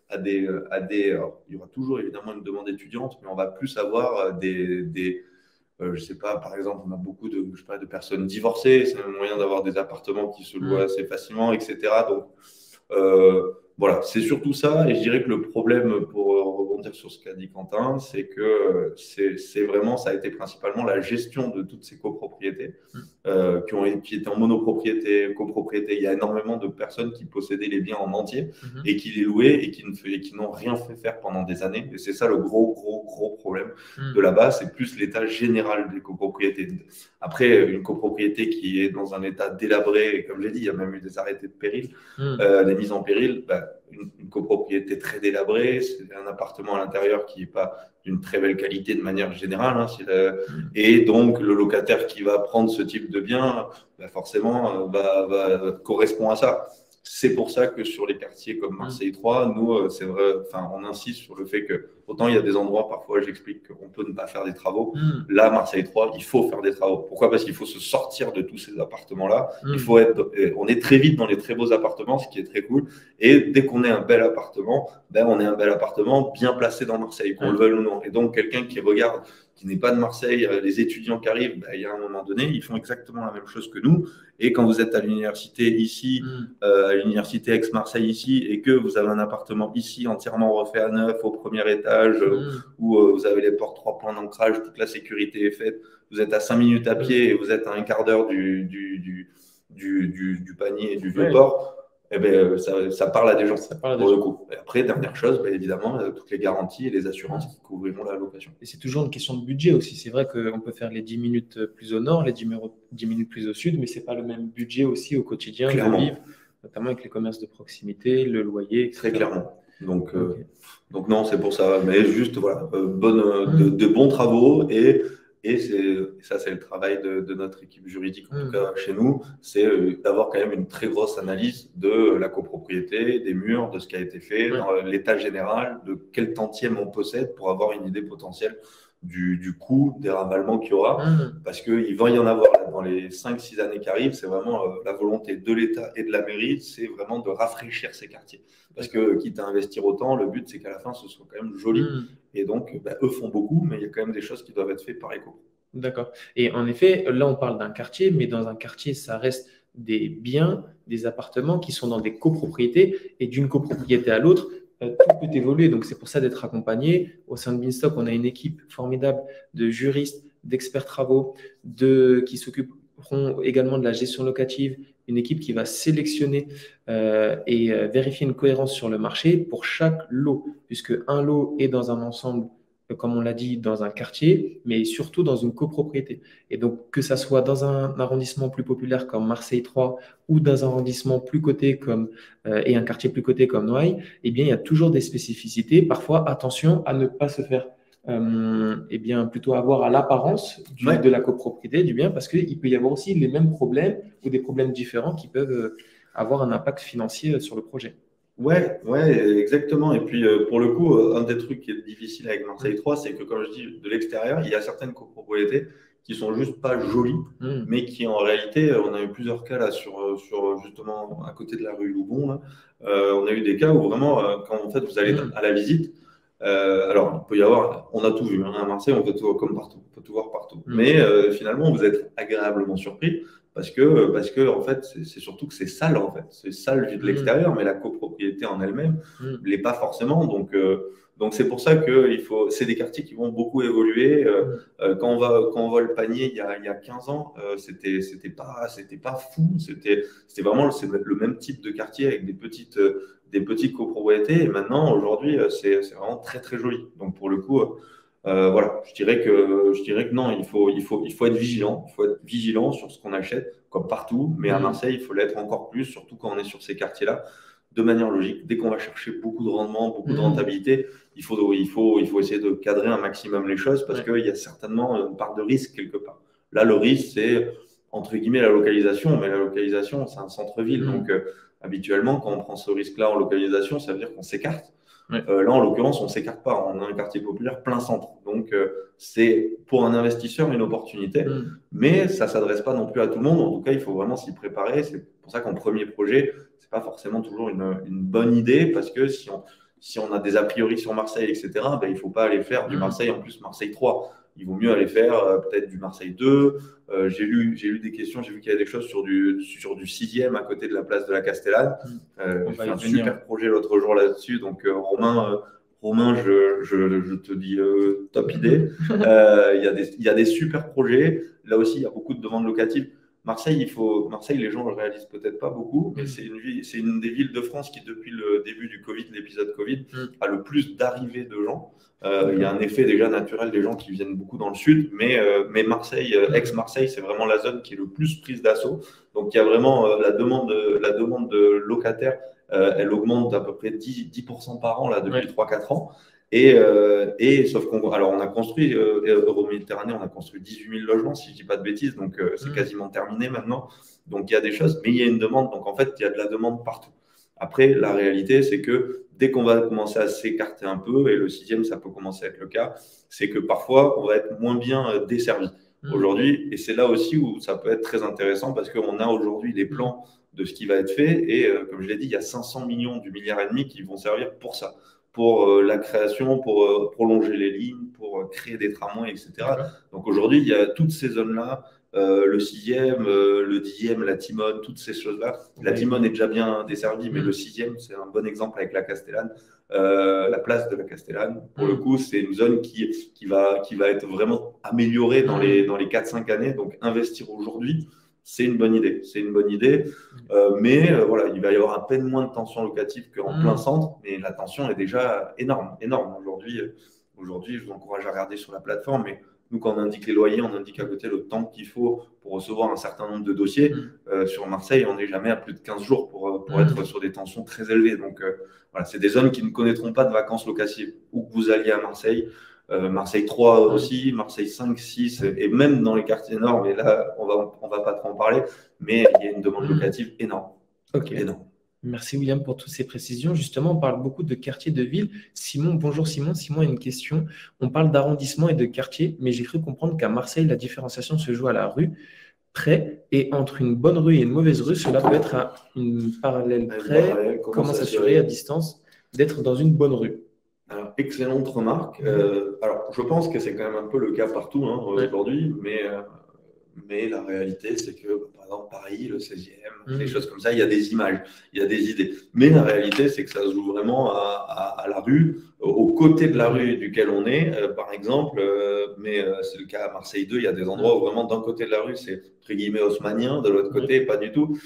alors, il y aura toujours évidemment une demande étudiante, mais on va plus avoir je sais pas, par exemple, on a beaucoup je sais pas, de personnes divorcées, c'est un moyen d'avoir des appartements qui se louent assez facilement, etc. Donc, voilà, c'est surtout ça. Et je dirais que le problème, pour rebondir sur ce qu'a dit Quentin, c'est que c'est vraiment, ça a été principalement la gestion de toutes ces copropriétés qui étaient en monopropriété, copropriété. Il y a énormément de personnes qui possédaient les biens en entier et qui les louaient et qui n'ont rien fait faire pendant des années. Et c'est ça le gros, gros, gros problème de là-bas. C'est plus l'état général des copropriétés. Après, une copropriété qui est dans un état délabré, et comme j'ai dit, il y a même eu des arrêtés de péril, des mises en péril, une copropriété très délabrée, c'est un appartement à l'intérieur qui n'est pas d'une très belle qualité de manière générale. Et donc, le locataire qui va prendre ce type de bien, forcément, correspond à ça. C'est pour ça que sur les quartiers comme Marseille 3, nous, c'est vrai, on insiste sur le fait que, autant il y a des endroits, parfois j'explique qu'on peut ne pas faire des travaux. Là, Marseille 3, il faut faire des travaux. Pourquoi? Parce qu'il faut se sortir de tous ces appartements-là. On est très vite dans les très beaux appartements, ce qui est très cool. Et dès qu'on est un bel appartement, on est un bel appartement bien placé dans Marseille, qu'on le veuille ou non. Et donc, quelqu'un qui regarde, qui n'est pas de Marseille, les étudiants qui arrivent, il y a un moment donné, ils font exactement la même chose que nous. Et quand vous êtes à l'université ici, à l'université Aix-Marseille ici, et que vous avez un appartement ici entièrement refait à neuf au premier étage, où vous avez les portes 3 points d'ancrage, toute la sécurité est faite, vous êtes à 5 minutes à pied et vous êtes à un quart d'heure du panier et du Vieux-Port, ça parle à des gens. Ça parle à des gens. Coup. Et après, dernière chose, évidemment, toutes les garanties et les assurances qui couvriront la location. Et c'est toujours une question de budget aussi. C'est vrai qu'on peut faire les 10 minutes plus au nord, les 10 minutes plus au sud, mais ce n'est pas le même budget aussi au quotidien de vivre, notamment avec les commerces de proximité, le loyer, etc. Très clairement. Donc non, c'est pour ça. Mais juste, voilà, de bons travaux et ça, c'est le travail de notre équipe juridique, en tout cas chez nous, c'est d'avoir quand même une très grosse analyse de la copropriété, des murs, de ce qui a été fait, dans l'état général, de quel tantième on possède pour avoir une idée potentielle du coût des ravalements qu'il y aura. Parce qu'il va y en avoir dans les 5-6 années qui arrivent. C'est vraiment la volonté de l'État et de la mairie, c'est vraiment de rafraîchir ces quartiers. Parce que quitte à investir autant, le but, c'est qu'à la fin, ce soit quand même joli. Et donc, eux font beaucoup, mais il y a quand même des choses qui doivent être faites par les copros. D'accord. Et en effet, là, on parle d'un quartier, mais dans un quartier, ça reste des biens, des appartements qui sont dans des copropriétés. Et d'une copropriété à l'autre, tout peut évoluer. Donc, c'est pour ça d'être accompagné. Au sein de Beanstalk, on a une équipe formidable de juristes, d'experts travaux, qui s'occuperont également de la gestion locative, une équipe qui va sélectionner et vérifier une cohérence sur le marché pour chaque lot, puisque un lot est dans un ensemble, comme on l'a dit, dans un quartier, mais surtout dans une copropriété. Et donc, que ça soit dans un arrondissement plus populaire comme Marseille 3 ou dans un arrondissement plus coté et un quartier plus coté comme Noailles, eh bien, il y a toujours des spécificités. Parfois, attention à ne pas se faire plutôt avoir à l'apparence de la copropriété du bien, parce qu'il peut y avoir aussi les mêmes problèmes ou des problèmes différents qui peuvent avoir un impact financier sur le projet. Ouais, exactement. Et puis, pour le coup, un des trucs qui est difficile avec Marseille 3, c'est que, comme je dis, de l'extérieur, il y a certaines copropriétés qui sont juste pas jolies, mais qui, en réalité, on a eu plusieurs cas là sur justement à côté de la rue Loubon. Là. On a eu des cas où vraiment, quand en fait vous allez à la visite, alors il peut y avoir, on a tout vu. À Marseille, on peut tout comme partout, on peut tout voir partout. Mais finalement, vous êtes agréablement surpris parce que en fait, c'est surtout que c'est sale, en fait. C'est sale vu de l'extérieur, mais la copropriété en elle-même ne l'est pas forcément. Donc c'est pour ça que c'est des quartiers qui vont beaucoup évoluer. Quand on voit le panier il y a 15 ans, c'était pas fou. C'était vraiment le même type de quartier avec des petites copropriétés. Et maintenant, aujourd'hui, c'est vraiment très, très joli. Donc pour le coup, voilà, je dirais que non, il faut être vigilant. Il faut être vigilant sur ce qu'on achète, comme partout. Mais à Marseille, il faut l'être encore plus, surtout quand on est sur ces quartiers-là, de manière logique. Dès qu'on va chercher beaucoup de rendement, beaucoup de rentabilité, il faut essayer de cadrer un maximum les choses parce qu'il y a certainement une part de risque quelque part. Là, le risque, c'est entre guillemets la localisation, mais la localisation, c'est un centre-ville. Donc, habituellement, quand on prend ce risque-là en localisation, ça veut dire qu'on s'écarte. Là, en l'occurrence, on ne s'écarte pas. On a un quartier populaire plein centre. Donc, c'est pour un investisseur une opportunité, mais ça ne s'adresse pas non plus à tout le monde. En tout cas, il faut vraiment s'y préparer. C'est pour ça qu'en premier projet, ce n'est pas forcément toujours une bonne idée parce que si on a des a priori sur Marseille, etc., ben, il ne faut pas aller faire du Marseille en plus Marseille 3. Il vaut mieux aller faire peut-être du Marseille 2. J'ai lu des questions, j'ai vu qu'il y a des choses sur du 6e à côté de la place de la Castellane. J'ai fait un super projet l'autre jour là-dessus. Donc, Romain, je te dis top idée. Il y a des super projets. Là aussi, il y a beaucoup de demandes locatives. Marseille, les gens ne le réalisent peut-être pas beaucoup, mais c'est une des villes de France qui, depuis le début du Covid, l'épisode Covid, a le plus d'arrivées de gens. Il y a un effet déjà naturel des gens qui viennent beaucoup dans le sud, mais Marseille, ex-Marseille, c'est vraiment la zone qui est le plus prise d'assaut. Donc, il y a vraiment la demande de locataires, elle augmente d'à peu près 10% par an là, depuis 3-4 ans. Et sauf on a construit Euroméditerranée, on a construit 18 000 logements, si je ne dis pas de bêtises, donc c'est quasiment terminé maintenant. Donc il y a des choses, mais il y a une demande. Donc en fait, il y a de la demande partout. Après, la réalité, c'est que dès qu'on va commencer à s'écarter un peu, et le 6e, ça peut commencer à être le cas, c'est que parfois, on va être moins bien desservi aujourd'hui. Et c'est là aussi où ça peut être très intéressant parce qu'on a aujourd'hui des plans de ce qui va être fait. Et comme je l'ai dit, il y a 500 millions du milliard et demi qui vont servir pour ça. Pour la création, pour prolonger les lignes, pour créer des tramways, etc. Donc aujourd'hui, il y a toutes ces zones-là, le 6e, le 10e, la Timone, toutes ces choses-là. La Timone est déjà bien desservie, mais le 6e, c'est un bon exemple avec la Castellane. La place de la Castellane, pour le coup, c'est une zone qui va être vraiment améliorée dans les 4-5 années. Donc investir aujourd'hui, c'est une bonne idée. C'est une bonne idée. Mais voilà, il va y avoir à peine moins de tension locative qu'en plein centre, mais la tension est déjà énorme. Aujourd'hui, je vous encourage à regarder sur la plateforme, mais nous, quand on indique les loyers, on indique à côté le temps qu'il faut pour recevoir un certain nombre de dossiers. Sur Marseille, on n'est jamais à plus de 15 jours pour être sur des tensions très élevées. Donc voilà, c'est des zones qui ne connaîtront pas de vacances locatives. Où que vous alliez à Marseille, Marseille 3 aussi, Marseille 5, 6, et même dans les quartiers nord, mais là, on va pas trop en parler, mais il y a une demande locative énorme. Ok. Énorme. Merci William pour toutes ces précisions. Justement, on parle beaucoup de quartiers de ville. Simon, bonjour Simon. Simon a une question. On parle d'arrondissement et de quartier, mais j'ai cru comprendre qu'à Marseille, la différenciation se joue à la rue près et entre une bonne rue et une mauvaise rue, cela peut être à une parallèle près. Comment s'assurer à distance d'être dans une bonne rue? Alors, excellente remarque. Alors, je pense que c'est quand même un peu le cas partout aujourd'hui, mais la réalité, c'est que, par exemple, Paris, le 16e, des choses comme ça, il y a des images, il y a des idées. Mais la réalité, c'est que ça se joue vraiment à la rue, au côté de la rue duquel on est, par exemple. Mais c'est le cas à Marseille 2, il y a des endroits où vraiment d'un côté de la rue, c'est entre guillemets haussmannien, de l'autre côté, pas du tout.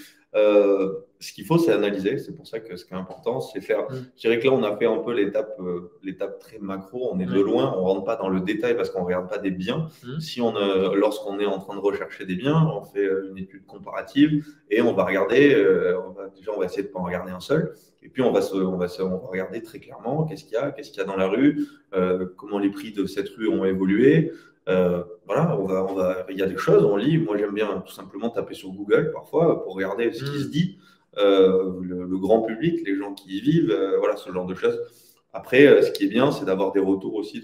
Ce qu'il faut, c'est analyser. C'est pour ça que ce qui est important, c'est faire. Je dirais que là, on a fait un peu l'étape très macro. On est de loin, on ne rentre pas dans le détail parce qu'on ne regarde pas des biens. Lorsqu'on est en train de rechercher des biens, on fait une étude comparative et on va regarder. On va essayer de ne pas en regarder un seul. Et puis, on va regarder très clairement qu'est-ce qu'il y a dans la rue, comment les prix de cette rue ont évolué. Voilà, il y a des choses, on lit. Moi, j'aime bien tout simplement taper sur Google parfois pour regarder ce qui se dit, le grand public, les gens qui y vivent, voilà, ce genre de choses. Après, ce qui est bien, c'est d'avoir des retours aussi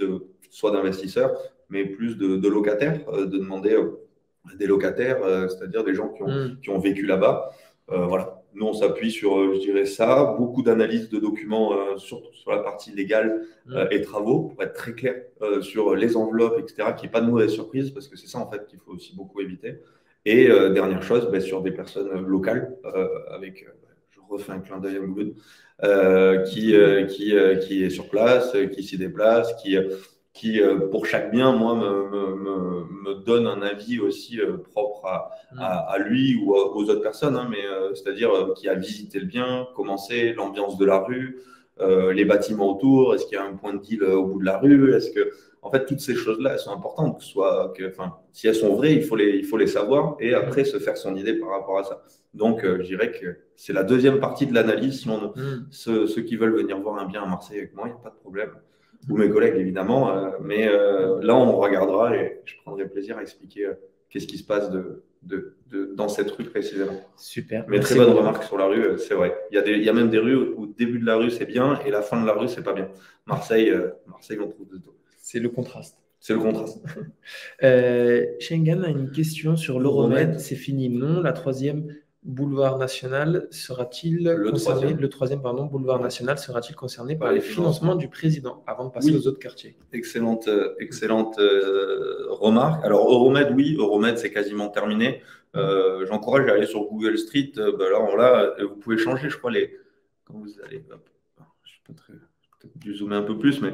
soit d'investisseurs, mais plus de locataires, de demander à des locataires, c'est-à-dire des gens qui ont vécu là-bas. Voilà. Nous, on s'appuie sur, je dirais ça, beaucoup d'analyses de documents, surtout sur la partie légale et travaux, pour être très clair sur les enveloppes, etc., qu'il n'y ait pas de mauvaise surprise, parce que c'est ça, en fait, qu'il faut aussi beaucoup éviter. Et dernière chose, sur des personnes locales, je refais un clin d'œil à Mouloud, qui est sur place, qui s'y déplace, qui pour chaque bien, moi, me donne un avis aussi propre à lui ou aux autres personnes, hein, mais c'est-à-dire qui a visité le bien, comment c'est, l'ambiance de la rue, les bâtiments autour, est-ce qu'il y a un point de deal au bout de la rue, est-ce que en fait, toutes ces choses-là, elles sont importantes, si elles sont vraies, il faut les savoir et après se faire son idée par rapport à ça. Donc, je dirais que c'est la deuxième partie de l'analyse. Ceux qui veulent venir voir un bien à Marseille avec moi, il n'y a pas de problème. Ou mes collègues, évidemment. Mais là, on regardera et je prendrai plaisir à expliquer qu'est-ce qui se passe dans cette rue précisément. Super. Mais très bonne remarque sur la rue, c'est vrai. Il y a même des rues où le début de la rue, c'est bien et la fin de la rue, c'est pas bien. Marseille, on trouve de tout. C'est le contraste. C'est le contraste. Schengen a une question sur l'Euromed. C'est fini, non? La troisième boulevard national sera-t-il concerné? Le troisième, pardon, boulevard national sera-t-il concerné par les financements du président avant de passer aux autres quartiers? Excellente remarque. Alors, Euromed, oui, Euromed, c'est quasiment terminé. J'encourage à aller sur Google Street. Là, vous pouvez changer, je crois, quand vous allez. Hop, je peux peut-être dû zoomer un peu plus, mais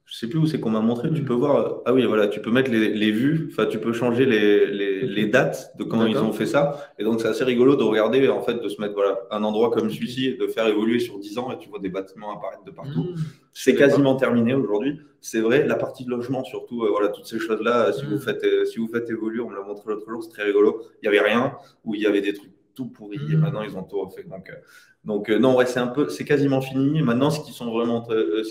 je sais plus où c'est qu'on m'a montré. Tu peux voir. Ah oui, voilà, tu peux mettre les vues. Enfin, tu peux changer les dates de quand ils ont fait ça. Et donc, c'est assez rigolo de regarder, en fait, de se mettre un endroit comme celui-ci et de faire évoluer sur 10 ans et tu vois des bâtiments apparaître de partout. C'est quasiment terminé aujourd'hui. C'est vrai, la partie de logement, surtout, toutes ces choses-là, si vous faites évoluer, on me l'a montré l'autre jour, c'est très rigolo. Il n'y avait rien, ou il y avait des trucs tout pourris et maintenant ils ont tout refait. Donc non, ouais, c'est quasiment fini. Maintenant, ce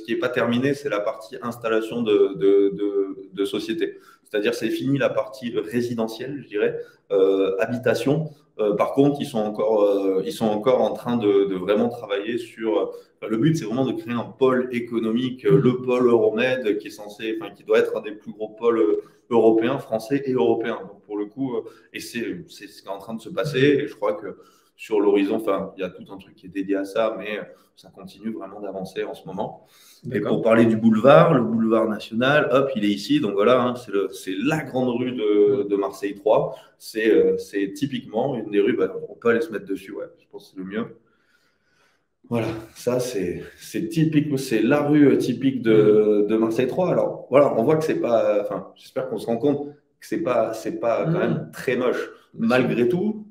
qui est pas terminé, c'est la partie installation de société. C'est-à-dire, c'est fini la partie résidentielle, je dirais, habitation. Par contre, ils sont encore en train de vraiment travailler sur. Le but, c'est vraiment de créer un pôle économique, le pôle Euromed, qui doit être un des plus gros pôles européens, français et européens. Donc pour le coup, et c'est ce qui est en train de se passer. Et je crois que sur l'horizon, il y a tout un truc qui est dédié à ça, mais ça continue vraiment d'avancer en ce moment. Et pour parler du boulevard, le boulevard national, hop, il est ici. Donc voilà, hein, c'est la grande rue de Marseille 3. C'est typiquement une des rues, on peut aller se mettre dessus, ouais, je pense que c'est le mieux. Voilà, ça c'est typique, c'est la rue typique de Marseille 3. Alors voilà, on voit que c'est pas, j'espère qu'on se rend compte que c'est pas quand même très moche. Malgré tout,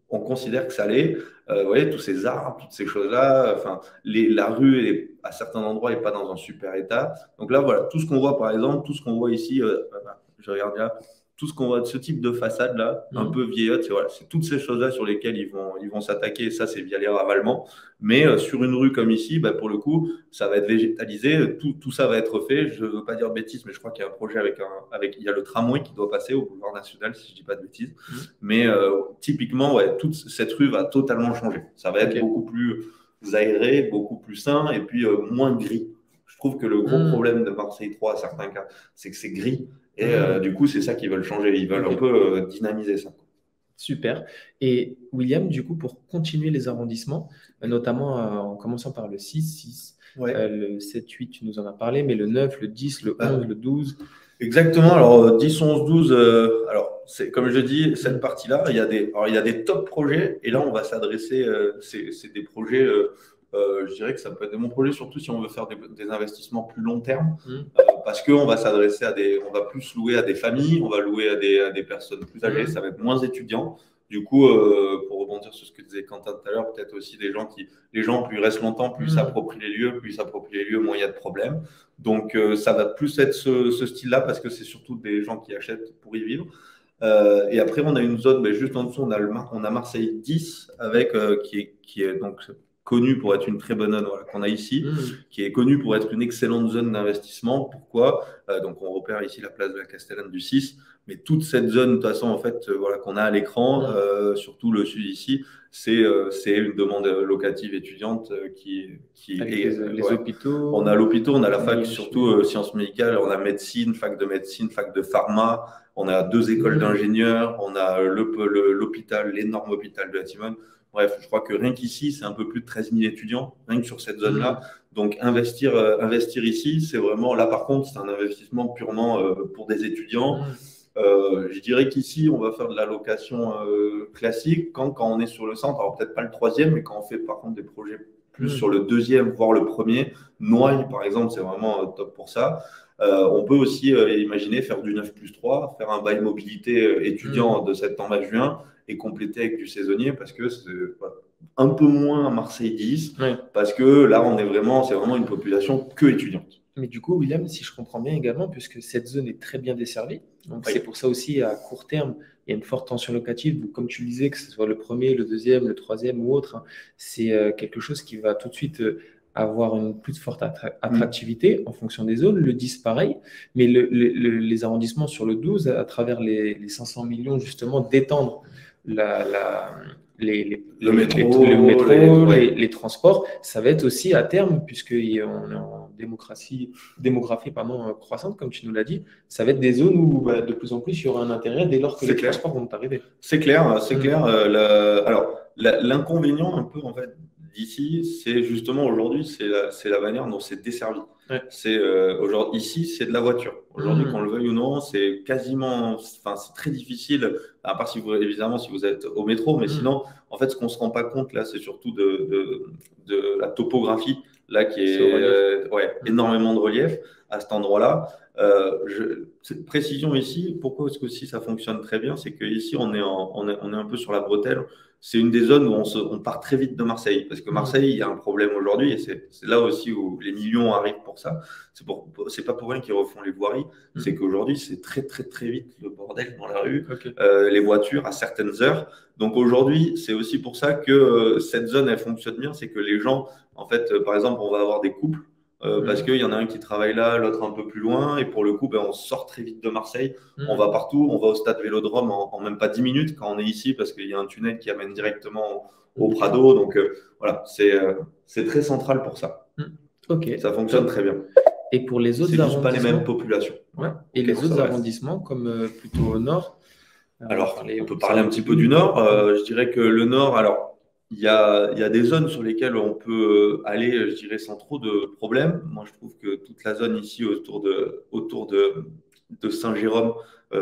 on considère que ça l'est. Vous voyez, tous ces arbres, toutes ces choses-là, la rue, à certains endroits, n'est pas dans un super état. Donc là, voilà, tout ce qu'on voit, par exemple, tout ce qu'on voit ici, je regarde là, tout ce qu'on voit de ce type de façade-là, un peu vieillotte, c'est toutes ces choses-là sur lesquelles ils vont s'attaquer. Et ça, c'est via les ravalements. Mais sur une rue comme ici, pour le coup, ça va être végétalisé. Tout ça va être fait. Je ne veux pas dire de bêtises, mais je crois qu'il y a un projet il y a le tramway qui doit passer au boulevard national, si je ne dis pas de bêtises. Mais typiquement, ouais, toute cette rue va totalement changer. Ça va être beaucoup plus aéré, beaucoup plus sain et puis moins gris. Je trouve que le gros problème de Marseille 3, à certains cas, c'est que c'est gris. Et du coup, c'est ça qu'ils veulent changer. Ils veulent un peu dynamiser ça. Super. Et William, du coup, pour continuer les arrondissements, notamment en commençant par le 6, le 7, 8, tu nous en as parlé, mais le 9, le 10, le 11, le 12. Exactement. Alors, 10, 11, 12, alors, comme je dis, cette partie-là, il y a des top projets. Et là, on va s'adresser, c'est des projets, je dirais que ça peut être des bons projets, surtout si on veut faire des investissements plus long terme. Parce qu'on va s'adresser on va plus louer à des familles, on va louer à des personnes plus âgées, ça va être moins étudiants. Du coup, pour rebondir sur ce que disait Quentin tout à l'heure, peut-être aussi les gens, plus ils restent longtemps, plus ils s'approprient les lieux, moins il y a de problèmes. Donc, ça va plus être ce style-là parce que c'est surtout des gens qui achètent pour y vivre. Et après, on a une zone, juste en dessous, on a Marseille 10 avec, qui est donc connu pour être une très bonne zone qu'on a ici, qui est connue pour être une excellente zone d'investissement. Pourquoi? Donc, on repère ici la place de la Castellane du 6. Mais toute cette zone, de toute façon, en fait, qu'on a à l'écran, surtout le sud ici, c'est une demande locative étudiante qui les hôpitaux. On a l'hôpital, on a la fac, surtout sciences médicales, on a médecine, fac de pharma, on a 2 écoles d'ingénieurs, on a l'hôpital, l'énorme hôpital de la Timone. Bref, je crois que rien qu'ici, c'est un peu plus de 13 000 étudiants, rien que sur cette zone-là. Donc, investir ici, c'est vraiment, là par contre, c'est un investissement purement pour des étudiants. Je dirais qu'ici, on va faire de la location classique quand on est sur le centre. Alors, peut-être pas le troisième, mais quand on fait par contre des projets plus sur le deuxième, voire le premier. Noailles, par exemple, c'est vraiment top pour ça. On peut aussi imaginer faire du 9+3, faire un bail mobilité étudiant de septembre à juin et compléter avec du saisonnier parce que c'est un peu moins à Marseille 10, parce que là, c'est vraiment une population que étudiante. Mais du coup, William, si je comprends bien également, puisque cette zone est très bien desservie, donc c'est pour ça aussi à court terme, il y a une forte tension locative. Donc, comme tu le disais, que ce soit le premier, le deuxième, le troisième ou autre, c'est quelque chose qui va tout de suite avoir une plus forte attractivité en fonction des zones. Le 10, pareil. Mais les arrondissements sur le 12, à travers les 500 millions, justement, d'étendre le métro, les transports, ça va être aussi à terme, puisqu'on est en démographie croissante, comme tu nous l'as dit, ça va être des zones où de plus en plus il y aura un intérêt dès lors que les transports vont arriver. C'est clair, c'est clair. Alors, l'inconvénient un peu en fait d'ici, c'est justement aujourd'hui, c'est la manière dont c'est desservi. Aujourd'hui, ici, c'est de la voiture. Aujourd'hui, qu'on le veuille ou non, c'est quasiment, c'est très difficile, à part évidemment si vous êtes au métro, mais sinon, en fait, ce qu'on ne se rend pas compte là, c'est surtout de la topographie, là, qui est énormément de relief à cet endroit-là. Cette précision ici, pourquoi est-ce que si ça fonctionne très bien, c'est qu'ici, on est un peu sur la bretelle. C'est une des zones où on part très vite de Marseille. Parce que Marseille, il y a un problème aujourd'hui, et c'est là aussi où les millions arrivent pour ça. C'est pas pour rien qu'ils refont les voiries. C'est qu'aujourd'hui, c'est très, très, très vite le bordel dans la rue, les voitures à certaines heures. Donc aujourd'hui, c'est aussi pour ça que cette zone, elle fonctionne bien. C'est que les gens, en fait, par exemple, on va avoir des couples. Parce qu'il y en a un qui travaille là, l'autre un peu plus loin, et pour le coup, on sort très vite de Marseille, on va partout, on va au stade Vélodrome en même pas 10 minutes quand on est ici, parce qu'il y a un tunnel qui amène directement au Prado, donc voilà, c'est très central pour ça. Ça fonctionne très bien. Et pour les autres arrondissements, pas les mêmes populations. Et les autres arrondissements, comme plutôt au nord. Alors, on peut parler un petit peu du nord. Je dirais que le nord, alors, il y a des zones sur lesquelles on peut aller, je dirais, sans trop de problèmes. Moi, je trouve que toute la zone ici autour de Saint-Jérôme,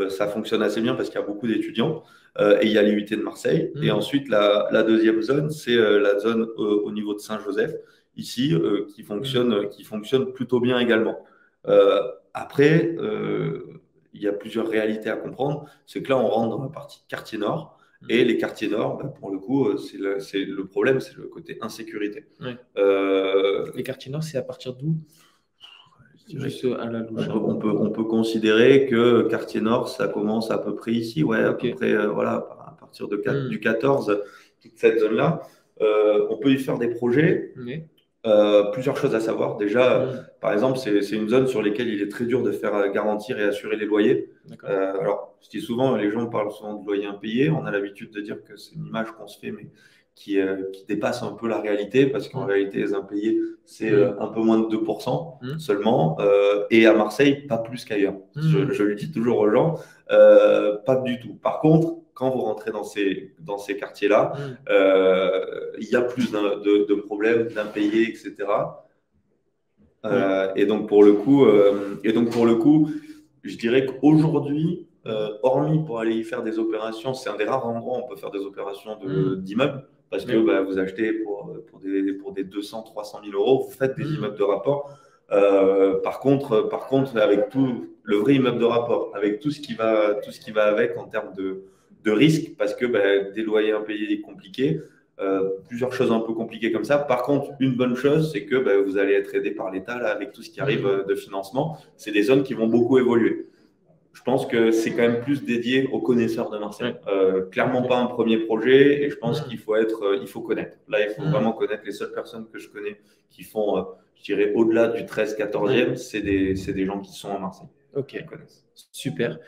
ça fonctionne assez bien parce qu'il y a beaucoup d'étudiants. Et il y a l'IUT de Marseille. Et ensuite, la deuxième zone, c'est la zone au niveau de Saint-Joseph, ici, qui fonctionne plutôt bien également. Après, il y a plusieurs réalités à comprendre. C'est que là, on rentre dans la partie quartier nord. Et les quartiers nord, pour le coup, c'est le problème, c'est le côté insécurité. Les quartiers nord, c'est à partir d'où? Juste à la louche. On peut considérer que quartier nord, ça commence à peu près ici, à peu près, voilà, à partir du 14, toute cette zone-là. On peut y faire des projets. Plusieurs choses à savoir. Déjà, par exemple, c'est une zone sur laquelle il est très dur de faire garantir et assurer les loyers. Alors, je dis souvent, les gens parlent souvent de loyers impayés. On a l'habitude de dire que c'est une image qu'on se fait, mais qui dépasse un peu la réalité, parce qu'en réalité, les impayés, c'est un peu moins de 2% seulement. Et à Marseille, pas plus qu'ailleurs. Je le dis toujours aux gens, pas du tout. Par contre, quand vous rentrez dans ces quartiers-là, il y a plus de problèmes, d'impayés, etc. Et donc, pour le coup, je dirais qu'aujourd'hui, hormis pour aller y faire des opérations, c'est un des rares endroits où on peut faire des opérations d'immeubles, parce que vous achetez pour des 200, 300 000 euros, vous faites des immeubles de rapport. Par contre, avec tout le vrai immeuble de rapport, avec tout ce qui va avec en termes de risque, parce que des loyers impayés compliqués, plusieurs choses un peu compliquées comme ça. Par contre, une bonne chose, c'est que vous allez être aidé par l'État là, avec tout ce qui arrive de financement. C'est des zones qui vont beaucoup évoluer. Je pense que c'est quand même plus dédié aux connaisseurs de Marseille. Clairement pas un premier projet, et je pense qu'il faut connaître. Là, il faut vraiment connaître. Les seules personnes que je connais qui font, je dirais, au-delà du 13-14e, c'est des gens qui sont à Marseille. Ok, super.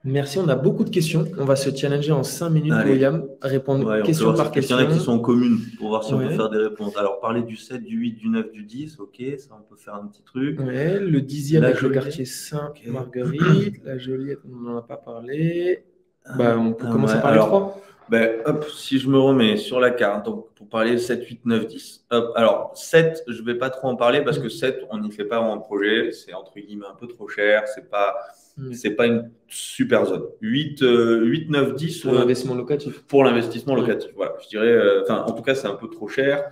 Merci, on a beaucoup de questions. On va se challenger en 5 minutes, William, répondre question par question. Il y en a qui sont communes pour voir si on peut faire des réponses. Alors, parler du 7, du 8, du 9, du 10, ok, ça on peut faire un petit truc. Le 10e avec le quartier Sainte-Marguerite, la Joliette, on n'en a pas parlé. On peut commencer par les 3. Ben, hop, si je me remets sur la carte, donc pour parler 7, 8, 9, 10. Hop, alors, 7, je ne vais pas trop en parler parce que 7, on n'y fait pas vraiment de projet. C'est entre guillemets un peu trop cher. C'est pas une super zone. 8, 8 9, 10. Pour l'investissement locatif. Pour l'investissement locatif. Voilà, je dirais, en tout cas, c'est un peu trop cher.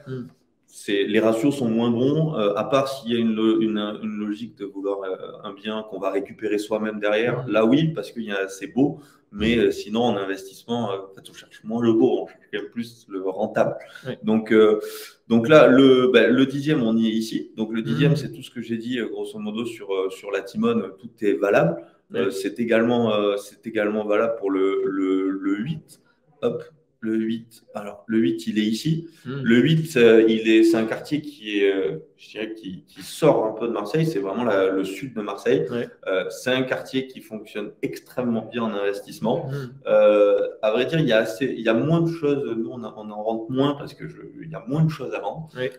Les ratios sont moins bons, à part s'il y a une logique de vouloir un bien qu'on va récupérer soi-même derrière. Là, oui, parce que c'est beau. Mais sinon, en investissement, en fait, on cherche moins le beau, on cherche quand même plus le rentable. Oui. Donc là, le 10e, on y est ici. Donc le 10e, c'est tout ce que j'ai dit, grosso modo, sur la Timone, tout est valable. Oui. C'est également valable pour le 8. Hop, le 8. Alors, le 8, il est ici. Le 8, c'est un quartier je dirais, qui sort un peu de Marseille. C'est vraiment le sud de Marseille. Oui. C'est un quartier qui fonctionne extrêmement bien en investissement. À vrai dire, il y a moins de choses. Nous, on en rentre moins parce qu'il y a moins de choses à vendre. Oui.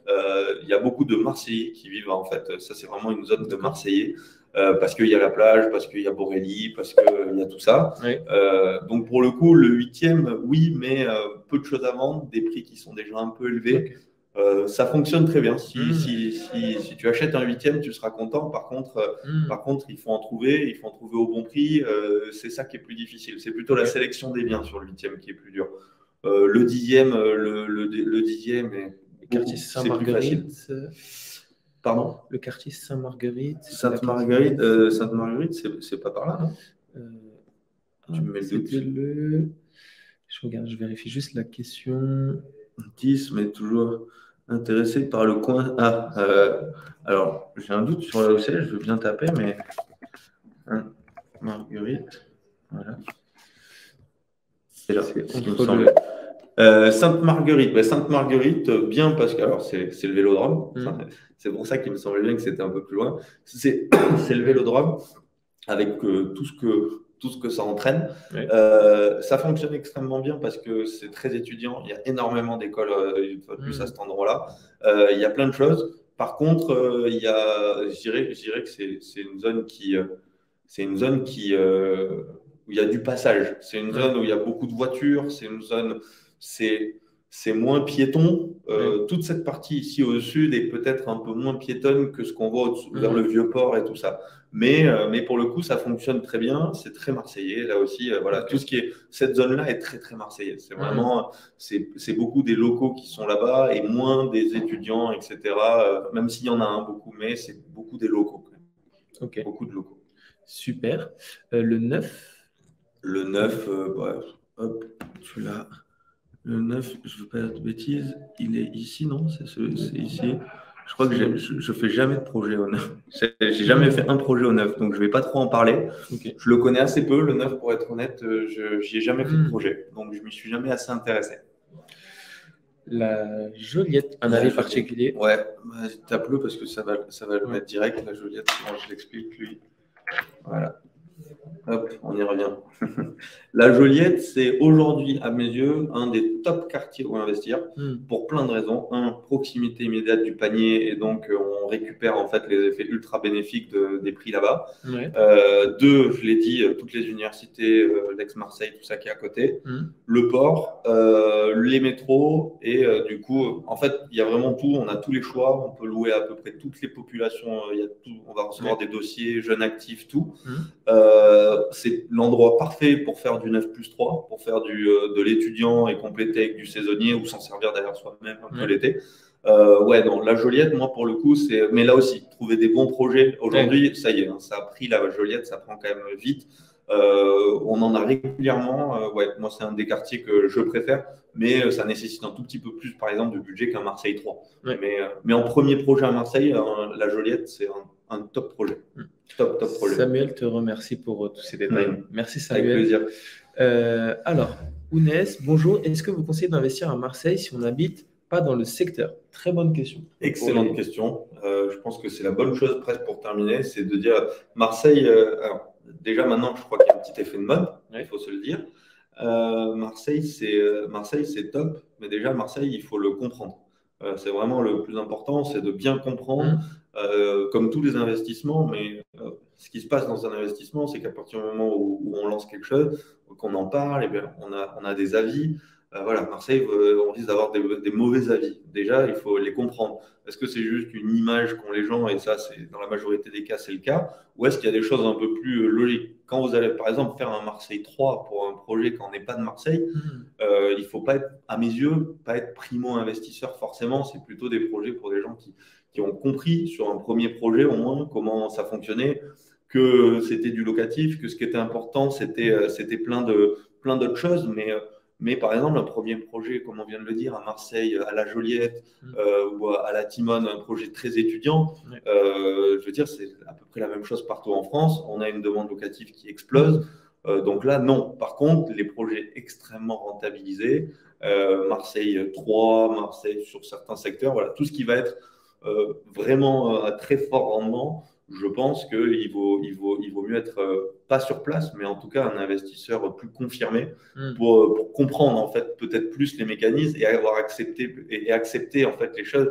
Il y a beaucoup de Marseillais qui vivent, en fait. Ça, c'est vraiment une zone de Marseillais. Parce qu'il y a la plage, parce qu'il y a Borély, parce qu'il y a tout ça. Oui. Donc, pour le coup, le 8e, oui, mais peu de choses à vendre, des prix qui sont déjà un peu élevés. Okay. Ça fonctionne très bien. Si tu achètes un 8e, tu seras content. Par contre, il faut en trouver au bon prix. C'est ça qui est plus difficile. C'est plutôt la sélection des biens sur le 8e qui est plus dur. Le 10e, le 10e est quartier Saint-Marguerite. Pardon? Le quartier Sainte-Marguerite. Sainte-Marguerite, c'est pas par là, non? Tu me mets le doute. Je regarde, je vérifie juste la question. 10, mais toujours intéressé par le coin. Alors, j'ai un doute sur la OCL, je veux bien taper, mais. Marguerite. Voilà. C'est là, ce qui me semble. Sainte-Marguerite. Sainte-Marguerite, bien parce que alors c'est le Vélodrome. C'est pour ça qu'il me semblait bien que c'était un peu plus loin. C'est le Vélodrome avec tout ce que ça entraîne. Oui. Ça fonctionne extrêmement bien parce que c'est très étudiant. Il y a énormément d'écoles plus à cet endroit-là. Il y a plein de choses. Par contre, je dirais que c'est une zone où il y a du passage. C'est une zone où il y a beaucoup de voitures. C'est une zone, c'est moins piéton. Toute cette partie ici au sud est peut-être un peu moins piétonne que ce qu'on voit vers le Vieux-Port et tout ça. Mais pour le coup, ça fonctionne très bien. C'est très marseillais. Là aussi, voilà, tout ce qui est cette zone-là est très, très marseillais. C'est vraiment, c'est beaucoup des locaux qui sont là-bas et moins des étudiants, etc. Même s'il y en a beaucoup, mais c'est beaucoup des locaux. Okay. Beaucoup de locaux. Super. Le 9. Le 9, hop, tu l'as. Le 9, je ne veux pas dire de bêtises, il est ici, non? C'est ici. Je crois que je fais jamais de projet au 9. J'ai jamais fait un projet au 9, donc je ne vais pas trop en parler. Okay. Je le connais assez peu, le 9, pour être honnête. Je n'y ai jamais fait de projet, donc je ne m'y suis jamais assez intéressé. La Joliette, un avis particulier? Ouais, tape-le parce que ça va le mettre direct, la Joliette, sinon je l'explique lui. Voilà. Hop, on y revient. La Joliette, c'est aujourd'hui, à mes yeux, un des top quartiers où investir pour plein de raisons. Un, proximité immédiate du panier et donc on récupère en fait les effets ultra bénéfiques des prix là-bas. Ouais. Deux, je l'ai dit, toutes les universités, l'ex-Marseille, tout ça qui est à côté. Le port, les métros et du coup, en fait, il y a vraiment tout. On a tous les choix. On peut louer à peu près toutes les populations. Il y a tout. On va recevoir des dossiers, jeunes actifs, tout. C'est l'endroit parfait pour faire du 9+3, pour faire de l'étudiant et compléter avec du saisonnier ou s'en servir d'ailleurs soi-même un peu l'été. Non, la Joliette, moi pour le coup, mais là aussi, trouver des bons projets. Aujourd'hui, ça y est, ça a pris la Joliette, ça prend quand même vite. On en a régulièrement. Moi, c'est un des quartiers que je préfère, mais ça nécessite un tout petit peu plus, par exemple, de budget qu'un Marseille 3. Ouais. Mais en premier projet à Marseille, la Joliette, c'est un top projet. Top projet. Samuel te remercie pour tous ces détails. Merci Samuel. Avec plaisir. Alors, Ounès, bonjour. Est-ce que vous conseillez d'investir à Marseille si on n'habite pas dans le secteur? Très bonne question. Excellente question. Je pense que c'est la bonne chose presque pour terminer, c'est de dire Marseille. Alors, déjà maintenant, je crois qu'il y a un petit effet de mode, il faut se le dire. Marseille, c'est top, mais déjà Marseille, il faut le comprendre. C'est vraiment le plus important, c'est de bien comprendre, comme tous les investissements, mais ce qui se passe dans un investissement, c'est qu'à partir du moment où on lance quelque chose, qu'on en parle, et bien, on a des avis. Voilà, Marseille, on risque d'avoir des mauvais avis. Déjà, il faut les comprendre. Est-ce que c'est juste une image qu'ont les gens, et ça, c'est dans la majorité des cas, c'est le cas, ou est-ce qu'il y a des choses un peu plus logiques? Quand vous allez, par exemple, faire un Marseille 3 pour un projet quand on n'est pas de Marseille, il ne faut pas être, à mes yeux, pas être primo-investisseur forcément. C'est plutôt des projets pour des gens qui ont compris sur un premier projet au moins comment ça fonctionnait, que c'était du locatif, que ce qui était important, c'était plein d'autres choses, mais par exemple, un premier projet, comme on vient de le dire, à Marseille, à la Joliette ou à la Timone, un projet très étudiant, je veux dire, c'est à peu près la même chose partout en France. On a une demande locative qui explose. Donc là, non. Par contre, les projets extrêmement rentabilisés, Marseille 3, Marseille sur certains secteurs, voilà, tout ce qui va être vraiment à très fort rendement, je pense qu'il vaut mieux être pas sur place, mais en tout cas un investisseur plus confirmé pour comprendre en fait peut-être plus les mécanismes et avoir accepter en fait les choses.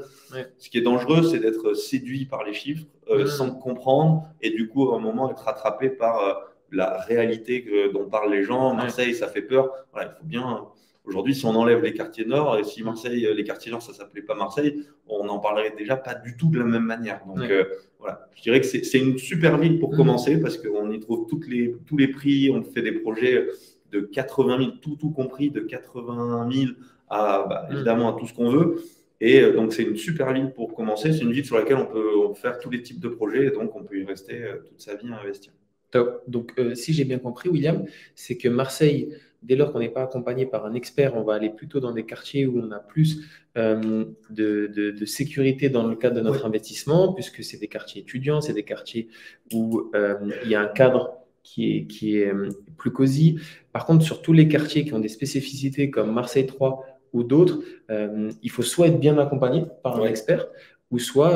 Ce qui est dangereux, c'est d'être séduit par les chiffres sans comprendre et du coup à un moment être rattrapé par la réalité dont parlent les gens. Marseille, ça fait peur. Voilà, il faut bien. Aujourd'hui, si on enlève les quartiers nord, et si Marseille, les quartiers nord, ça s'appelait pas Marseille, on n'en parlerait déjà pas du tout de la même manière. Donc voilà, je dirais que c'est une super ville pour commencer parce qu'on y trouve tous les prix. On fait des projets de 80 000, tout compris, de 80 000 à évidemment à tout ce qu'on veut. Et donc, c'est une super ville pour commencer. C'est une ville sur laquelle on peut faire tous les types de projets et donc on peut y rester toute sa vie à investir. Top. Donc, si j'ai bien compris, William, c'est que Marseille, dès lors qu'on n'est pas accompagné par un expert, on va aller plutôt dans des quartiers où on a plus de sécurité dans le cadre de notre investissement, puisque c'est des quartiers étudiants, c'est des quartiers où il y a un cadre qui est plus cosy. Par contre, sur tous les quartiers qui ont des spécificités comme Marseille 3 ou d'autres, il faut soit être bien accompagné par un expert, ou soit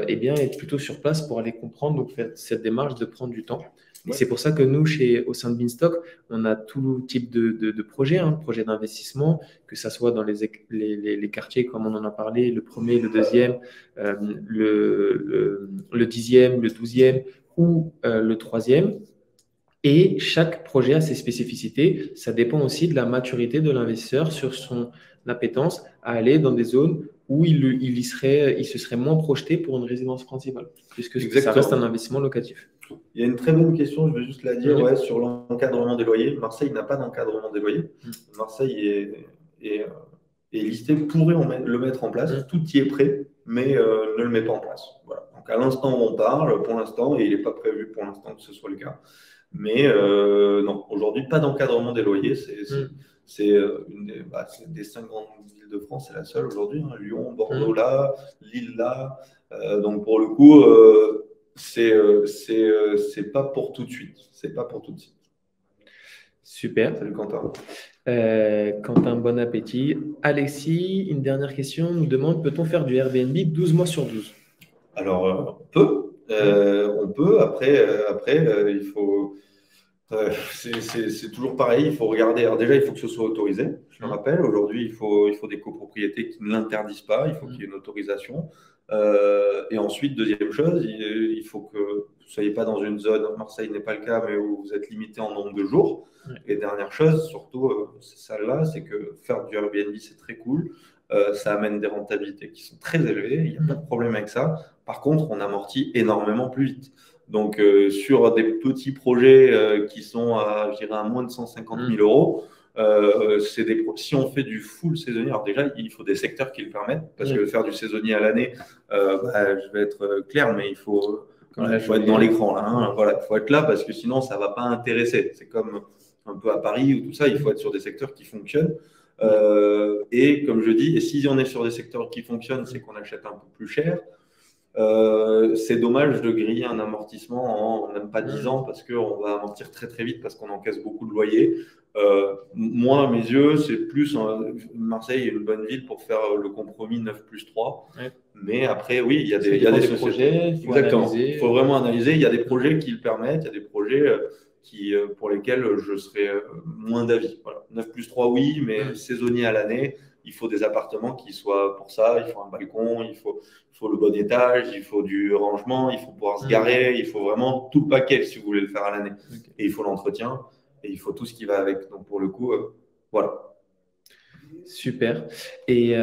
eh bien, être plutôt sur place pour aller comprendre, donc faire cette démarche de prendre du temps. Et c'est pour ça que nous, au sein de Beanstalk, on a tout type de projets, projets d'investissement, que ce soit dans les quartiers comme on en a parlé, le premier, le deuxième, le 10e, le 12e ou le 3e. Et chaque projet a ses spécificités. Ça dépend aussi de la maturité de l'investisseur sur son appétence à aller dans des zones où il se serait moins projeté pour une résidence principale, puisque ça reste un investissement locatif. Il y a une très bonne question, je vais juste la dire, sur l'encadrement des loyers. Marseille n'a pas d'encadrement des loyers. Marseille est listé, pourrait le mettre en place. Tout y est prêt, mais ne le met pas en place. Voilà. Donc à l'instant où on parle, pour l'instant, et il n'est pas prévu pour l'instant que ce soit le cas. Mais non, aujourd'hui, pas d'encadrement des loyers. C'est des 5 grandes villes de France, c'est la seule aujourd'hui. Lyon, Bordeaux là, Lille là. Donc pour le coup, c'est pas pour tout de suite. C'est pas pour tout de suite. Super. Salut Quentin. Quentin, bon appétit. Alexis, une dernière question nous demande, peut-on faire du Airbnb 12 mois sur 12? Alors, on peut. On peut. Après, il faut. C'est toujours pareil, il faut regarder. Alors déjà, il faut que ce soit autorisé. Je le rappelle, aujourd'hui, il faut des copropriétés qui ne l'interdisent pas. Il faut qu'il y ait une autorisation. Et ensuite, deuxième chose, il faut que vous ne soyez pas dans une zone, Marseille n'est pas le cas, mais où vous êtes limité en nombre de jours. Et dernière chose, surtout, c'est celle-là, c'est que faire du Airbnb, c'est très cool. Ça amène des rentabilités qui sont très élevées. Il n'y a pas de problème avec ça. Par contre, on amortit énormément plus vite. Donc, sur des petits projets qui sont je dirais, à moins de 150 000 euros, si on fait du full saisonnier, alors déjà, il faut des secteurs qui le permettent, parce que faire du saisonnier à l'année, je vais être clair, mais il faut être dans l'écran. Voilà, il faut être là, parce que sinon, ça ne va pas intéresser. C'est comme un peu à Paris ou tout ça, il faut être sur des secteurs qui fonctionnent. Et comme je dis, et si on est sur des secteurs qui fonctionnent, c'est qu'on achète un peu plus cher. C'est dommage de griller un amortissement en même pas 10 ans parce qu'on va amortir très très vite parce qu'on encaisse beaucoup de loyers. Moi, à mes yeux, c'est plus Marseille est une bonne ville pour faire le compromis 9+3. Mais après, oui, il y a des projets. Il faut vraiment analyser. Il y a des projets qui le permettent, il y a des projets pour lesquels je serais moins d'avis. Voilà. 9+3, oui, mais saisonnier à l'année. il faut des appartements qui soient pour ça, il faut un balcon, il faut le bon étage, il faut du rangement, il faut pouvoir se garer, il faut vraiment tout le paquet si vous voulez le faire à l'année. Et il faut l'entretien et il faut tout ce qui va avec. Donc pour le coup, voilà. Super. Et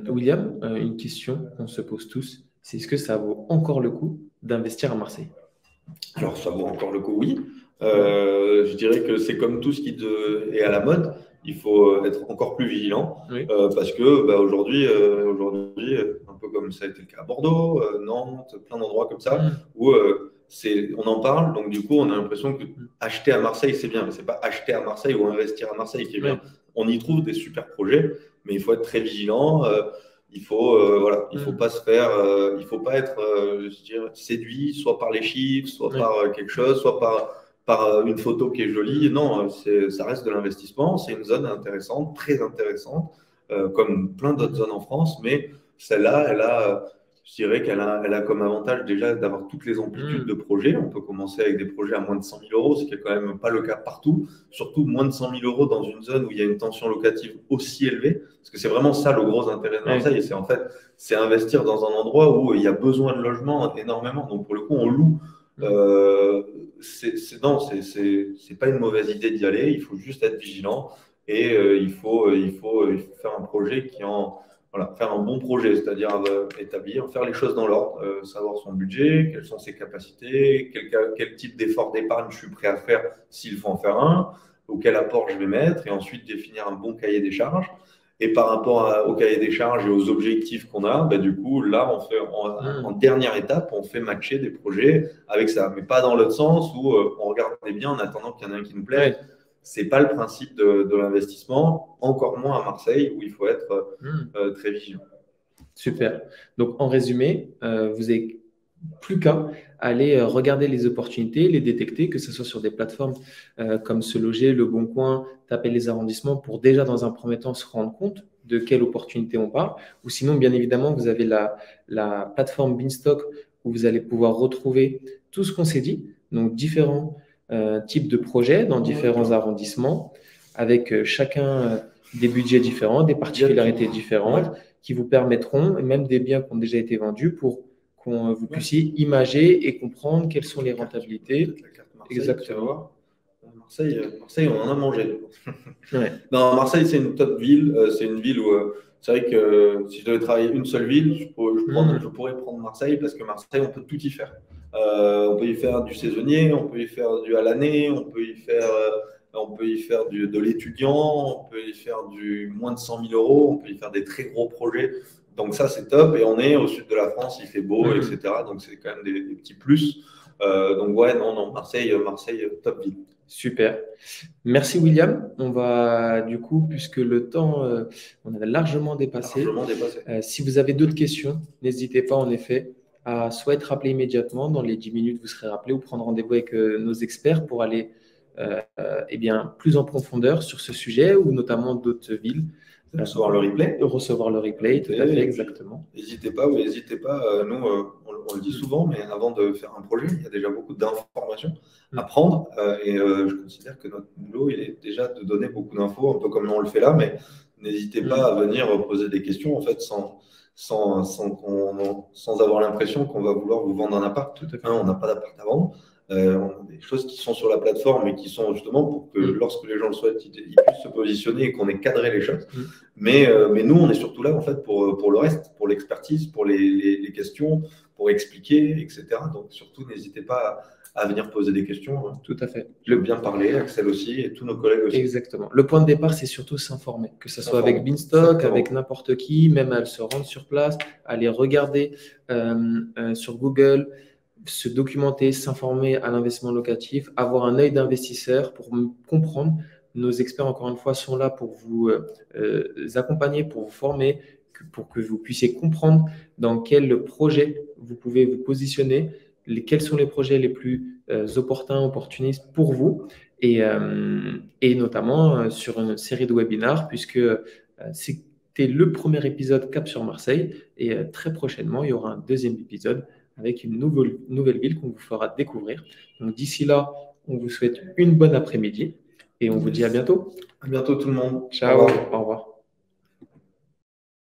William, une question qu'on se pose tous, c'est est-ce que ça vaut encore le coup d'investir à Marseille? Alors ça vaut encore le coup, oui. Je dirais que c'est comme tout ce qui est à la mode. Il faut être encore plus vigilant parce que aujourd'hui, un peu comme ça a été le cas à Bordeaux, Nantes, plein d'endroits comme ça, où on en parle. Donc du coup, on a l'impression que acheter à Marseille, c'est bien. Mais c'est pas acheter à Marseille ou investir à Marseille qui est bien. On y trouve des super projets, mais il faut être très vigilant. Il faut pas se faire, il faut pas être, je dirais, séduit soit par les chiffres, soit par quelque chose, soit par une photo qui est jolie. Non, ça reste de l'investissement. C'est une zone intéressante, très intéressante, comme plein d'autres zones en France. Mais celle-là, je dirais qu'elle a comme avantage déjà d'avoir toutes les amplitudes de projets. On peut commencer avec des projets à moins de 100 000 euros, ce qui n'est quand même pas le cas partout. Surtout moins de 100 000 euros dans une zone où il y a une tension locative aussi élevée. Parce que c'est vraiment ça le gros intérêt de Marseille. C'est investir dans un endroit où il y a besoin de logement énormément. Donc pour le coup, on loue. C'est pas une mauvaise idée d'y aller. Il faut juste être vigilant et il faut faire un projet faire un bon projet, c'est-à-dire faire les choses dans l'ordre, savoir son budget, quelles sont ses capacités, quel type d'effort d'épargne je suis prêt à faire s'il faut en faire un, ou quel apport je vais mettre, et ensuite définir un bon cahier des charges. Et par rapport au cahier des charges et aux objectifs qu'on a, du coup, là, en dernière étape, on fait matcher des projets avec ça, mais pas dans l'autre sens où on regarde bien en attendant qu'il y en ait un qui nous plaît. C'est pas le principe de l'investissement, encore moins à Marseille où il faut être très vigilant. Super. Donc, en résumé, vous n'avez plus qu'à aller regarder les opportunités, les détecter, que ce soit sur des plateformes comme Se Loger, Le Bon Coin, taper les arrondissements pour déjà, dans un premier temps, se rendre compte de quelle opportunité on parle. Ou sinon, bien évidemment, vous avez la plateforme Beanstock où vous allez pouvoir retrouver tout ce qu'on s'est dit, donc différents types de projets dans différents arrondissements, avec chacun des budgets différents, des particularités différentes qui vous permettront, et même des biens qui ont déjà été vendus, pour que vous puissiez imager et comprendre quelles sont les rentabilités. Exactement. Marseille, on en a mangé. Non, Marseille, c'est une top ville. C'est une ville où c'est vrai que si je devais travailler une seule ville, je pourrais prendre Marseille parce que Marseille, on peut tout y faire. On peut y faire du saisonnier, on peut y faire du à l'année, on peut y faire de l'étudiant, on peut y faire du moins de 100 000 euros, on peut y faire des très gros projets. Donc ça, c'est top. Et on est au sud de la France, il fait beau, etc. Donc c'est quand même des petits plus. Donc ouais, non, Marseille, top ville. Super. Merci William. On va du coup, puisque le temps, on avait largement dépassé. Si vous avez d'autres questions, n'hésitez pas en effet à soit être rappelé immédiatement, dans les 10 minutes vous serez rappelé, ou prendre rendez-vous avec nos experts pour aller plus en profondeur sur ce sujet ou notamment d'autres villes. Recevoir le replay. Tout à fait, exactement. N'hésitez pas. Nous, on le dit souvent, mais avant de faire un projet, il y a déjà beaucoup d'informations à prendre. Et je considère que notre boulot, il est déjà de donner beaucoup d'infos, un peu comme on le fait là, mais n'hésitez pas à venir poser des questions, en fait, sans avoir l'impression qu'on va vouloir vous vendre un appart. On n'a pas d'appart à vendre. On a des choses qui sont sur la plateforme et qui sont justement pour que lorsque les gens le souhaitent, ils puissent se positionner et qu'on ait cadré les choses. Mais nous, on est surtout là en fait pour le reste, pour l'expertise, pour les questions, pour expliquer, etc. Donc surtout, n'hésitez pas à venir poser des questions. Tout à fait. Le bien parler, Axel aussi et tous nos collègues aussi. Exactement. Le point de départ, c'est surtout s'informer, que ce soit avec Beanstock, avec n'importe qui, même à se rendre sur place, aller regarder sur Google, se documenter, s'informer à l'investissement locatif, avoir un œil d'investisseur pour comprendre. Nos experts, encore une fois, sont là pour vous accompagner, pour vous former, pour que vous puissiez comprendre dans quel projet vous pouvez vous positionner, quels sont les projets les plus opportuns, opportunistes pour vous, et notamment sur une série de webinars, puisque c'était le premier épisode Cap sur Marseille, et très prochainement, il y aura un deuxième épisode avec une nouvelle ville qu'on vous fera découvrir. Donc d'ici là, on vous souhaite une bonne après-midi et on vous dit à bientôt. À bientôt tout le monde. Ciao, au revoir.